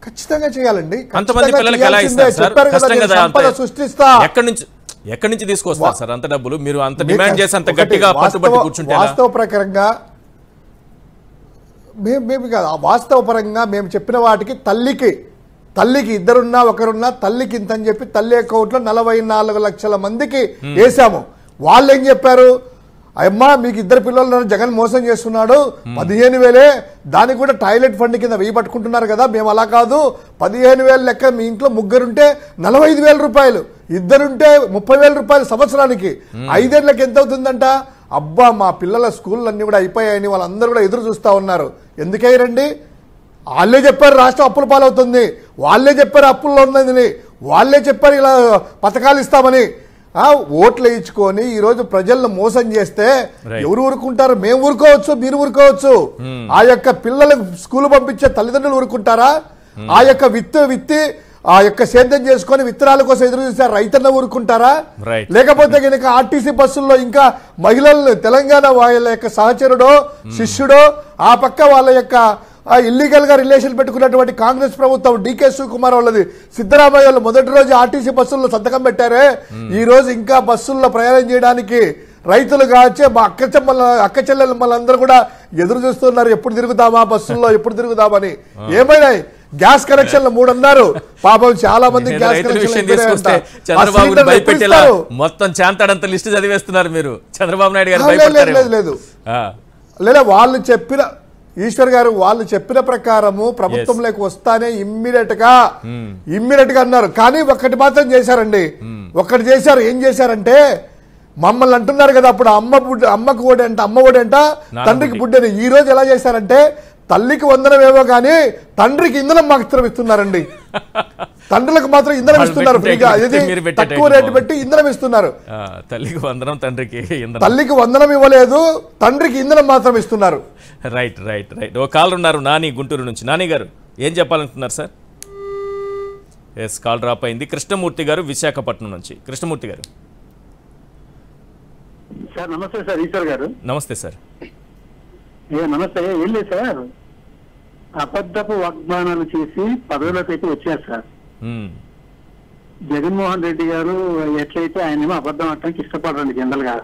ఖచ్చితంగా చేయాలండి. అంతమంది పిల్లలకి ఎలా ఇస్తారు సార్? కష్టం కదా. సృష్టిస్తా ఎక్కడి నుంచి తీసుకొస్తారు సార్ అంత డబ్బులు? మీరు అంత డిమాండ్ చేసి అంత గట్టిగా పట్టుబట్టి కూర్చుంటే వాస్తవ ప్రకారంగా మేము వాస్తవ పరంగా మేము చెప్పిన వాటికి తల్లికి ఇద్దరున్నా ఒకరున్నా తల్లికి ఇంత అని చెప్పి తల్లి అకౌంట్లో 44 లక్షల మందికి వేసాము. వాళ్ళు ఏం చెప్పారు, అమ్మా మీకు ఇద్దరు పిల్లలు జగన్ మోసం చేస్తున్నాడు, 15,000 దానికి కూడా టాయిలెట్ ఫండ్ కింద వెయ్యి పట్టుకుంటున్నారు కదా, మేము అలా కాదు 15,000 లెక్క, మీ ఇంట్లో ముగ్గురుంటే 45,000 రూపాయలు, ఇద్దరుంటే 30,000 రూపాయలు సంవత్సరానికి, 5 ఏళ్ళకి ఎంత అవుతుందంట. అబ్బా మా పిల్లల స్కూళ్ళు అన్ని కూడా అయిపోయాయని వాళ్ళందరూ కూడా ఎదురు చూస్తూ ఉన్నారు. ఎందుకయ్యారండి? వాళ్ళే చెప్పారు రాష్ట్రం అప్పుల పాలవుతుంది, వాళ్ళే చెప్పారు అప్పుల్లో ఉన్నదని, వాళ్ళే చెప్పారు ఇలా పథకాలు ఇస్తామని. ఓట్లు వేయించుకొని ఈ రోజు ప్రజలను మోసం చేస్తే ఎవరు ఊరుకుంటారు? మేము ఊరుకోవచ్చు, మీరు ఊరుకోవచ్చు. ఆ యొక్క పిల్లలకు స్కూల్ పంపించే తల్లిదండ్రులు ఊరుకుంటారా? ఆ యొక్క విత్తి ఆ యొక్క సేద్యం చేసుకొని విత్తనాల కోసం ఎదురు చూస్తే రైతన్న ఊరుకుంటారా? లేకపోతే కనుక ఆర్టీసీ బస్సుల్లో ఇంకా మహిళలు తెలంగాణ వాళ్ళ యొక్క సహచరుడో శిష్యుడో ఆ పక్క వాళ్ళ యొక్క ఇల్లీగల్ గా రిలేషన్ పెట్టుకున్నటువంటి కాంగ్రెస్ ప్రభుత్వం డికే శివకుమార్ వాళ్ళది సిద్ధరామయ్య వాళ్ళు మొదటి రోజు ఆర్టీసీ బస్సుల్లో సంతకం పెట్టారే, ఈ రోజు ఇంకా బస్సుల్లో ప్రయాణం చేయడానికి రైతులు కాచే మా అక్క చెల్లెలు మళ్ళందరూ కూడా ఎదురు చూస్తున్నారు, ఎప్పుడు తిరుగుదామా బస్సుల్లో, ఎప్పుడు తిరుగుదామని. ఏమైనాయి? గ్యాస్ కనెక్షన్లు 3 అన్నారు. పాపం చాలా మంది గ్యాస్ కనెక్షన్ మొత్తం చాంతాడంత లిస్ట్ చదివేస్తున్నారు మీరు. చంద్రబాబు నాయుడు గారు లేదు లేదా వాళ్ళు చెప్పిన ఈశ్వర్ గారు వాళ్ళు చెప్పిన ప్రకారము ప్రభుత్వంలోకి వస్తానే ఇమ్మీడియట్ గా అన్నారు. కానీ ఒక్కటి మాత్రం చేశారండి, ఒక్కటి చేశారు. ఏం చేశారంటే మమ్మల్ని అంటున్నారు కదా అప్పుడు అమ్మకు ఓడంట, అమ్మ ఓడంట, తండ్రికి బుడ్డని. ఈ రోజు ఎలా చేశారంటే తల్లికి వందనమేమో కానీ తండ్రికి ఇంధనం మాత్రం ఇస్తున్నారండి. తండ్రులకు మాత్రం ఇంధనం ఇస్తున్నారు ఫ్రీగా, తక్కువ రేటు పెట్టి ఇంధనం ఇస్తున్నారు. తల్లికి వందనం ఇవ్వలేదు, తండ్రికి ఇంధనం మాత్రం ఇస్తున్నారు. రైట్. ఓ కాల్ ఉన్నారు నాని గుంటూరు నుంచి. నాని గారు ఏం చెప్పాలనుకుంటున్నారు సార్? ఎస్, కాల్ డ్రాప్ అయింది. కృష్ణమూర్తి గారు విశాఖపట్నం నుంచి. కృష్ణమూర్తి గారు సార్ నమస్తే సార్. ఈశ్వర్ గారు నమస్తే సార్. నమస్తే. ఏం లేదు సార్, అబద్ధపు వాగ్దానాలు చేసి పదవిలోకి వచ్చారు సార్. జగన్మోహన్ రెడ్డి గారు ఎట్లయితే ఆయనేమో అబద్ధం ఆడటానికి ఇష్టపడరండి జనరల్ గా.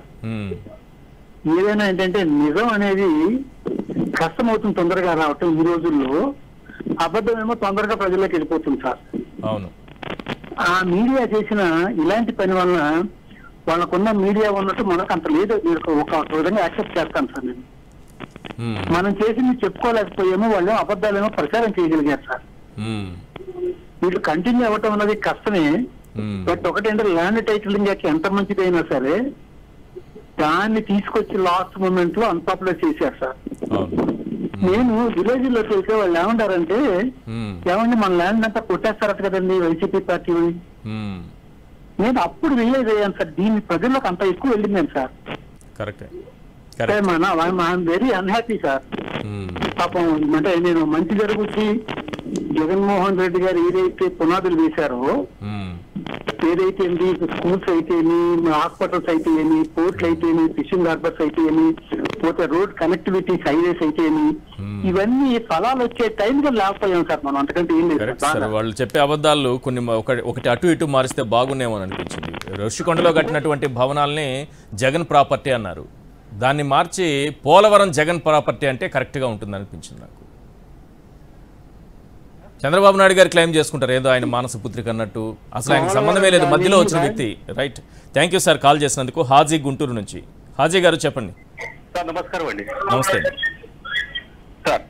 ఏదైనా ఏంటంటే నిజం అనేది కష్టం అవుతుంది తొందరగా రావటం. ఈ రోజుల్లో అబద్ధం ఏమో తొందరగా ప్రజల్లోకి వెళ్ళిపోతుంది సార్. అవును. ఆ మీడియా చేసిన ఇలాంటి పని వలన వాళ్ళకున్న మీడియా ఉన్నట్టు మనకు అంత లేదు. మీరు ఒక విధంగా యాక్సెప్ట్ చేస్తాను సార్ నేను. మనం చేసింది చెప్పుకోలేకపోయామో వాళ్ళు అబద్ధాలేమో ప్రచారం చేయగలిగారు సార్. వీళ్ళు కంటిన్యూ అవ్వటం అన్నది కష్టమే. బట్ ఒకటంటే ల్యాండ్ టైటిలింగ్ ఎంత మంచిదైనా సరే దాన్ని తీసుకొచ్చి లాస్ట్ మూమెంట్ లో అన్పాపులర్ చేశారు సార్. నేను విలేజ్ లోకి వెళ్తే వాళ్ళు ఏమంటారంటే ఏమండి మన ల్యాండ్ అంతా కొట్టేస్తారట కదండి వైసీపీ పార్టీ. నేను అప్పుడు రియలైజ్ అయ్యాను సార్, దీన్ని ప్రజల్లోకి అంత ఎక్కువ వెళ్ళిందని సార్. Very unhappy sir. పాపం అంటే నేను మంచి జరుగుతుంది జగన్మోహన్ రెడ్డి గారు ఏదైతే పునాదులు వేశారో, ఏదైతే స్కూల్స్ అయితే హాస్పిటల్స్ అయితే ఏమి, పోర్ట్లు అయితే ఫిషింగ్ హార్బర్స్ అయితే ఏమి, పోతే రోడ్ కనెక్టివిటీస్ హైవేస్ అయితే ఏమి, ఇవన్నీ ఫలాలు వచ్చే టైంలో లేకపోయాం సార్ మనం. అంతకంటే ఏం లేదు. వాళ్ళు చెప్పే అబద్ధాలు కొన్ని ఒకటి అటు ఇటు మారిస్తే బాగున్నామో అనిపించింది. ఋషికొండలో కట్టినటువంటి భవనాల్ని జగన్ ప్రాపర్టీ అన్నారు, దాన్ని మార్చి పోలవరం జగన్ ప్రాపర్టీ అంటే కరెక్ట్గా ఉంటుంది అనిపించింది నాకు. చంద్రబాబు నాయుడు గారు క్లెయిమ్ చేసుకుంటారు ఏదో ఆయన మానస పుత్రిక అన్నట్టు, అసలు ఆయనకు సంబంధమే లేదు, మధ్యలో వచ్చిన వ్యక్తి. Right, thank you sir call చేసినందుకు. హాజీ గుంటూరు నుంచి. హాజీ గారు చెప్పండి. నమస్కారం అండి. నమస్తే సార్.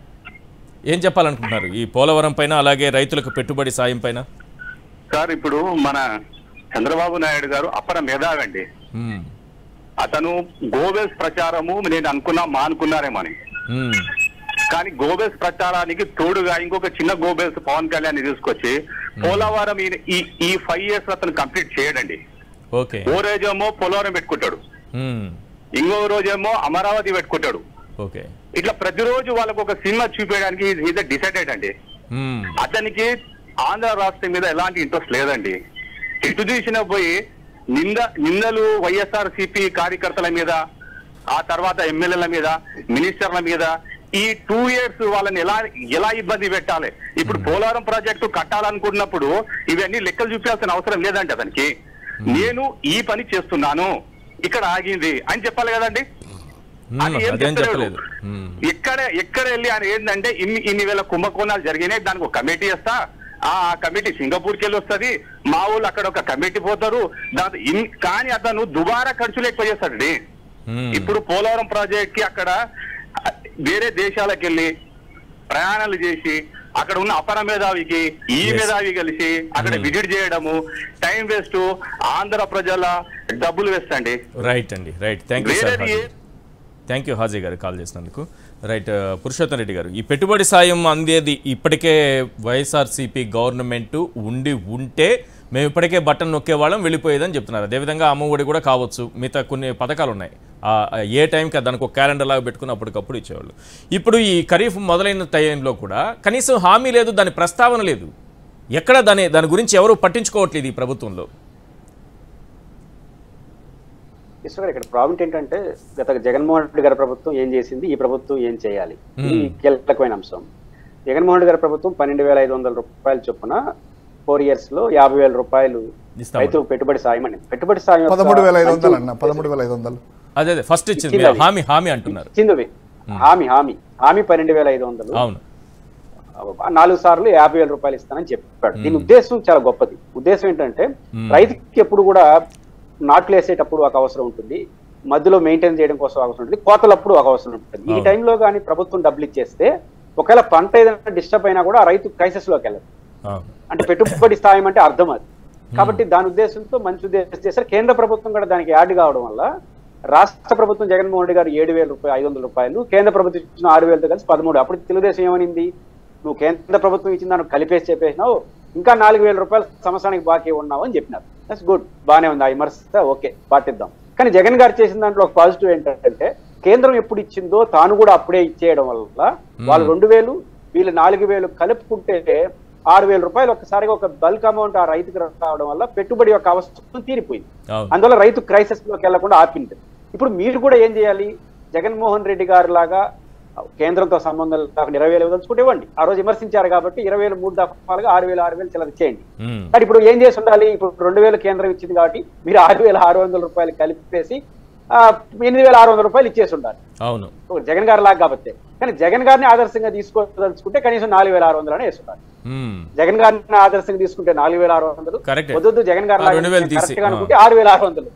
ఏం చెప్పాలనుకుంటున్నారు ఈ పోలవరం పైన, అలాగే రైతులకు పెట్టుబడి సాయం పైన? సార్ ఇప్పుడు మన చంద్రబాబు నాయుడు గారు అపర మేధావండి. అతను గోబెల్స్ ప్రచారము నేను మానుకున్నారేమని, కానీ గోబెల్స్ ప్రచారానికి తోడుగా ఇంకొక చిన్న గోబెల్స్ పవన్ కళ్యాణ్ తీసుకొచ్చి పోలవరం ఈ 5 years అతను కంప్లీట్ చేయడండి. ఓకే. ఓ రోజేమో పోలవరం పెట్టుకుంటాడు, ఇంకో రోజేమో అమరావతి పెట్టుకుంటాడు. ఓకే. ఇట్లా ప్రతిరోజు వాళ్ళకు ఒక సినిమా చూపించడానికి ఈజ్ డిసైడెడ్ అండి. అతనికి ఆంధ్ర రాష్ట్రం మీద ఎలాంటి ఇంట్రెస్ట్ లేదండి. ఇటు చూసిన పోయి నిందలు వైఎస్ఆర్సీపీ కార్యకర్తల మీద, ఆ తర్వాత ఎమ్మెల్యేల మీద, మినిస్టర్ల మీద ఈ 2 years వాళ్ళని ఎలా ఇబ్బంది పెట్టాలి. ఇప్పుడు పోలవరం ప్రాజెక్టు కట్టాలనుకున్నప్పుడు ఇవన్నీ లెక్కలు చూపించాల్సిన అవసరం లేదండి అతనికి. నేను ఈ పని చేస్తున్నాను, ఇక్కడ ఆగింది అని చెప్పాలి కదండి. అది ఏం చెప్పలేదు. ఎక్కడ వెళ్ళి ఆయన ఏంటంటే ఇన్ని వేల కుంభకోణాలు జరిగినాయి, దానికి ఒక కమిటీ వేస్తా, ఆ కమిటీ సింగపూర్కి వెళ్ళి వస్తుంది, మా వాళ్ళు అక్కడ ఒక కమిటీ పోతారు, కానీ అతను దుబారా ఖర్చులు ఎక్కువ చేస్తాడండి. ఇప్పుడు పోలవరం ప్రాజెక్ట్ కి అక్కడ వేరే దేశాలకు వెళ్ళి ప్రయాణాలు చేసి అక్కడ ఉన్న అపర మేధావికి ఈ మేధావి కలిసి అక్కడ విజిట్ చేయడము టైం వేస్ట్, ఆంధ్ర ప్రజల డబ్బులు వేస్ట్ అండి. రైట్ అండి, రైట్. థ్యాంక్ యూ హాజీ గారు కాల్ చేసినందుకు. రైట్. పురుషోత్తం రెడ్డి గారు, ఈ పెట్టుబడి సాయం అందేది ఇప్పటికే వైఎస్ఆర్సీపీ గవర్నమెంట్ ఉంటే మేము ఇప్పటికే బటన్ నొక్కేవాళ్ళం వెళ్ళిపోయేదని చెప్తున్నారు. అదేవిధంగా అమ్మఒడి కూడా కావచ్చు, మిగతా కొన్ని పథకాలు ఉన్నాయి, ఏ టైంకి దానికి ఒక క్యాలెండర్ లాగా పెట్టుకుని అప్పటికప్పుడు ఇచ్చేవాళ్ళు. ఇప్పుడు ఈ ఖరీఫ్ మొదలైన టైంలో కూడా కనీసం హామీ లేదు, దాని ప్రస్తావన లేదు. ఎక్కడ దాని గురించి ఎవరు పట్టించుకోవట్లేదు ఈ ప్రభుత్వంలో. ఇక్కడ ప్రాబ్లం ఏంటంటే గత జగన్మోహన్ రెడ్డి గారి ప్రభుత్వం ఏం చేసింది, ఈ ప్రభుత్వం ఏం చేయాలి, ఈ కీలకమైన అంశం. జగన్మోహన్ రెడ్డి గారి ప్రభుత్వం 12,500 రూపాయలు చొప్పున 4 years లో 50,000 రూపాయలు రైతు పెట్టుబడి సాయం అని. పెట్టుబడి సాయం 13,500 అన్న 13,500 అదే ఫస్ట్ ఇచ్చింది హామీ అంటున్నారు. హామీ 12,500. అవును. 4 సార్లు 50,000 రూపాయలు ఇస్తానని చెప్పాడు. దీని ఉద్దేశం చాలా గొప్పది. ఉద్దేశం ఏంటంటే రైతుకి ఎప్పుడు కూడా నాట్లు వేసేటప్పుడు ఒక అవసరం ఉంటుంది, మధ్యలో మెయింటైన్ చేయడం కోసం అవసరం ఉంటుంది, కోతలప్పుడు ఒక అవసరం ఉంటుంది. ఈ టైంలో కానీ ప్రభుత్వం డబ్బులు ఇచ్చేస్తే ఒకవేళ పంట ఏదైనా డిస్టర్బ్ అయినా కూడా రైతు క్రైసిస్ లోకి వెళ్ళదు. అంటే పెట్టుబడి సాయం అంటే అర్థం అది. కాబట్టి దాని ఉద్దేశంతో మంచి ఉద్దేశం చేశారు. కేంద్ర ప్రభుత్వం కూడా దానికి యాడ్ కావడం వల్ల రాష్ట్ర ప్రభుత్వం జగన్మోహన్ రెడ్డి గారు 7,500 రూపాయలు, కేంద్ర ప్రభుత్వం ఇచ్చిన 6,000తో కలిసి 13. అప్పుడు తెలుగుదేశం ఏమనింది, నువ్వు కేంద్ర ప్రభుత్వం ఇచ్చిన దాన్ని కలిపేసి చెప్పేసినావు, ఇంకా 4,000 రూపాయలు సంవత్సరానికి బాకీ ఉన్నావు అని చెప్పినారు. దట్స్ గుడ్, బాగానే ఉంది, ఆ విమర్శ ఓకే, పాటిద్దాం. కానీ జగన్ గారు చేసిన దాంట్లో ఒక పాజిటివ్ ఏంటంటే కేంద్రం ఎప్పుడు ఇచ్చిందో తాను కూడా అప్పుడే ఇచ్చేయడం వల్ల వాళ్ళు 2,000 వీళ్ళు 4,000 కలుపుకుంటే 6,000 రూపాయలు ఒక్కసారిగా ఒక బల్క్ అమౌంట్ ఆ రైతుకు రావడం వల్ల పెట్టుబడి యొక్క అవసరం తీరిపోయింది. అందువల్ల రైతు క్రైసిస్ లోకి వెళ్లకుండా ఆపింది. ఇప్పుడు మీరు కూడా ఏం చేయాలి, జగన్మోహన్ రెడ్డి గారు లాగా కేంద్రంతో సంబంధం లేకుండా 20,000 ఇవ్వదలుచుకుంటే ఇవ్వండి. ఆ రోజు విమర్శించారు కాబట్టి 20,000 3 దఫాలుగా 6,000 చిల్లర ఇచ్చేయండి. కానీ ఇప్పుడు ఏం చేసి ఉండాలి, ఇప్పుడు 2,000 కేంద్రం ఇచ్చింది కాబట్టి మీరు 6,600 రూపాయలు కలిపేసి 8,600 రూపాయలు ఇచ్చేసి ఉండాలి. అవును, జగన్ గారి లాగా కాబట్టి. కానీ జగన్ గారిని ఆదర్శంగా తీసుకోదలుచుకుంటే కనీసం 4,600 అనే వేస్తున్నారు. జగన్ గారిని ఆదర్శంగా తీసుకుంటే 4,600, వద్దు జగన్ గారి లాగా అనుకుంటే 6,600.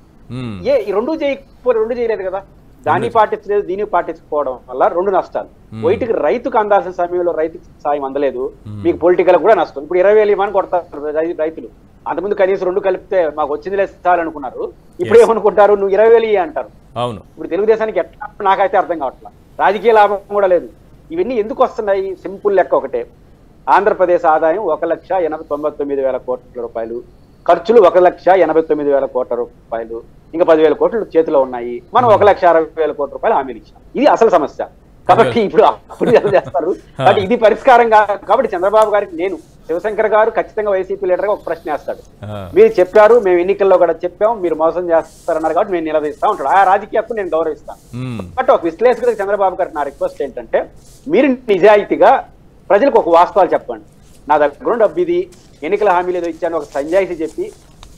ఈ రెండు చేయలేదు కదా, దాన్ని పాటించలేదు, దీన్ని పాటించకపోవడం వల్ల 2 నష్టాలు. వైట్కి రైతుకు అందాల్సిన సమయంలో రైతుకి సాయం అందలేదు, మీకు పొలిటికల్ కూడా నష్టం. ఇప్పుడు 20,000 ఇవ్వని కొడతారు రైతులు. అంతకుముందు కనీసం 2 కలిపితే మాకు వచ్చింది లేదు చాలనుకున్నారు, ఇప్పుడు ఏమనుకుంటారు, నువ్వు 20,000 అంటారు. అవును. ఇప్పుడు తెలుగుదేశానికి ఎట్లా నాకైతే అర్థం కావట్లా, రాజకీయ లాభం కూడా లేదు. ఇవన్నీ ఎందుకు వస్తున్నాయి, సింపుల్ లెక్క ఒకటే. ఆంధ్రప్రదేశ్ ఆదాయం 1,89,000 కోట్ల రూపాయలు, ఖర్చులు 1,89,000 కోట్ల రూపాయలు, ఇంకా 10,000 కోట్లు చేతిలో ఉన్నాయి. మనం 1,60,000 కోట్ల రూపాయలు హామీలు ఇచ్చాం. ఇది అసలు సమస్య. కాబట్టి ఇప్పుడు అప్పుడు చేస్తారు. కాబట్టి ఇది పరిష్కారం కాబట్టి చంద్రబాబు గారికి నేను, శివశంకర్ గారు ఖచ్చితంగా వైసీపీ లీడర్ గా ఒక ప్రశ్న వేస్తాడు. మీరు చెప్పారు, మేము ఎన్నికల్లో కూడా చెప్పాం, మీరు మోసం చేస్తారన్నారు కాబట్టి మేము నిలదీస్తా ఉంటాడు. ఆ రాజకీయ హక్కు నేను గౌరవిస్తాను. బట్ ఒక విశ్లేషకుడికి చంద్రబాబు గారికి నా రిక్వెస్ట్ ఏంటంటే, మీరు నిజాయితీగా ప్రజలకు ఒక వాస్తవాలు చెప్పండి. నా దగ్గర డబ్బు ఇది, ఎన్నికల హామీలు ఏదో ఇచ్చాను, ఒక సంజాయిషి చెప్పి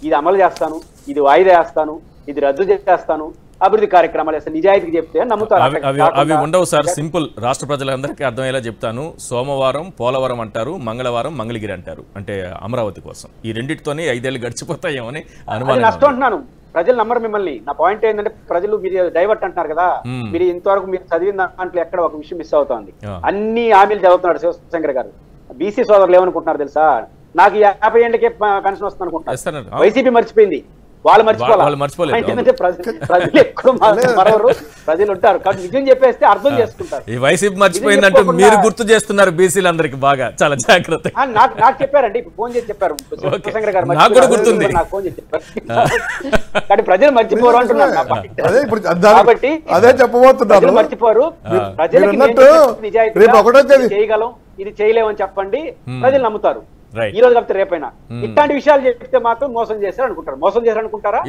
ఇది అమలు చేస్తాను, ఇది వాయిదా వేస్తాను, ఇది రద్దు చేస్తాను, అభివృద్ధి కార్యక్రమాలు చేస్తాను, నిజాయితీకి చెప్తే నమ్ముతారు. అవి ఉండవు సార్. సింపుల్, రాష్ట్ర ప్రజలందరికీ అర్థమయ్యేలా చెప్తాను. సోమవారం పోలవరం అంటారు, మంగళవారం మంగళగిరి అంటారు, అంటే అమరావతి కోసం. ఈ రెండింటితోనే 5 ఏళ్ళు గడిచిపోతాయేమో అని అనుమానం. నష్టం అంటున్నాను, ప్రజలు నమ్మరు మిమ్మల్ని. నా పాయింట్ ఏంటంటే, ప్రజలు మీరు డైవర్ట్ అంటున్నారు కదా, మీరు ఇంతవరకు మీరు చదివిన దాంట్లో ఎక్కడ ఒక విషయం మిస్ అవుతోంది. అన్ని హామీలు చదువుతున్నాడు శివశంకర్ గారు. బీసీ సోదరులు ఏమనుకుంటున్నారు తెలుసా, నాకు 50 ఏళ్ళకే పెన్షన్ వస్తుంది అనుకుంటున్నారు. వైసీపీ మర్చిపోయింది వాళ్ళు మర్చిపోవాలి. వాళ్ళు మర్చిపోలేదు. ఏంటంటే ప్రజలు ఎక్కువ మరవరు, ప్రజలు ఉంటారు కాబట్టి నిజం చెప్పేస్తే అర్థం చేసుకుంటారు. ఈ వైసీపీ మర్చిపోయిందంటే మీరు గుర్తు చేస్తున్నారు బీసీలందరికీ బాగా, చాలా జాగ్రత్త. నాకు చెప్పారండి, ఇప్పుడు ఫోన్ చేసి చెప్పారు శివశంకర్ గారు, నాకు కూడా గుర్తుంది. నాకు ఫోన్ చేసి చెప్పారు. కానీ ప్రజలు మర్చిపోరు అంటున్నారు కాబట్టి అదే చెప్పబోతున్నారు, మర్చిపోరు. ప్రజలకి చేయగలం, ఇది చేయలేమని చెప్పండి, ప్రజలు నమ్ముతారు. ఈ రోజు కాకపోతే రేపైనా ఇట్లాంటి విషయాలు చెప్తే మాత్రం మోసం చేశారు అనుకుంటారు. మోసం చేశారు అనుకుంటారా?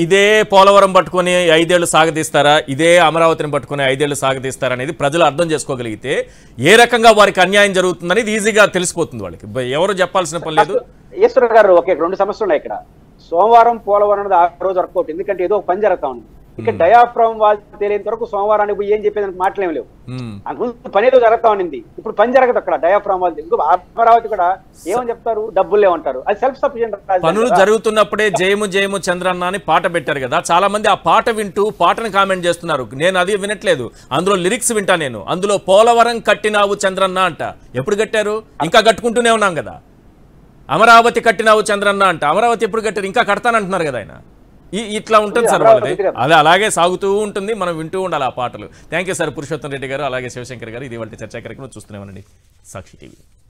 ఇదే పోలవరం పట్టుకుని 5 ఏళ్లు సాగదీస్తారా, ఇదే అమరావతిని పట్టుకుని 5 ఏళ్లు సాగదీస్తారా అనేది ప్రజలు అర్థం చేసుకోగలిగితే ఏ రకంగా వారికి అన్యాయం జరుగుతుందనేది ఈజీగా తెలిసిపోతుంది వాళ్ళకి. ఎవరు చెప్పాల్సిన పని లేదు. ఈశ్వర్ గారు, ఒకే 2 సమస్యలు ఉన్నాయి ఇక్కడ. సోమవారం పోలవరం అనేది ఆ రోజు వర్కౌట్, ఎందుకంటే ఏదో ఒక పని జరుగుతా ఉంది. ఇక్కడ డయాఫ్రామ్ వాళ్ళు తెలియని వరకు సోమవారానికి పోయి ఏం చెప్పేదానికి మాటలేమి లేవు. అంతకుముందు పని ఏదో జరుగుతా ఉన్నింది, ఇప్పుడు పని జరగదు అక్కడ డయాఫ్రామ్ వాళ్ళు. ఇంకో అమరావతి కూడా ఏమని చెప్తారు, డబ్బులు లేవంటారు. అది సెల్ఫ్ సఫిషియెంట్. పనులు జరుగుతున్నప్పుడే జయము జయము చంద్రన్న అని పాట పెట్టారు కదా, చాలా మంది ఆ పాట వింటూ పాటను కామెంట్ చేస్తున్నారు. నేను అది వినట్లేదు, అందులో లిరిక్స్ వింటా నేను. అందులో పోలవరం కట్టినావు చంద్రన్న అంట. ఎప్పుడు కట్టారు? ఇంకా కట్టుకుంటూనే ఉన్నాం కదా. అమరావతి కట్టినావు చంద్రన్న అంట. అమరావతి ఎప్పుడు కట్టారు? ఇంకా కడతానంటున్నారు కదా ఆయన. ఇట్లా ఉంటుంది సార్ వాళ్ళది. అదే అలాగే సాగుతూ ఉంటుంది, మనం వింటూ ఉండాలి ఆ పాటలు. Thank you sir Purushottam Reddy గారు, అలాగే శివశంకర్ గారు. ఇది వాళ్ళ చర్చా కార్యక్రమం చూస్తూనే ఉండండి సాక్షి టీవీ.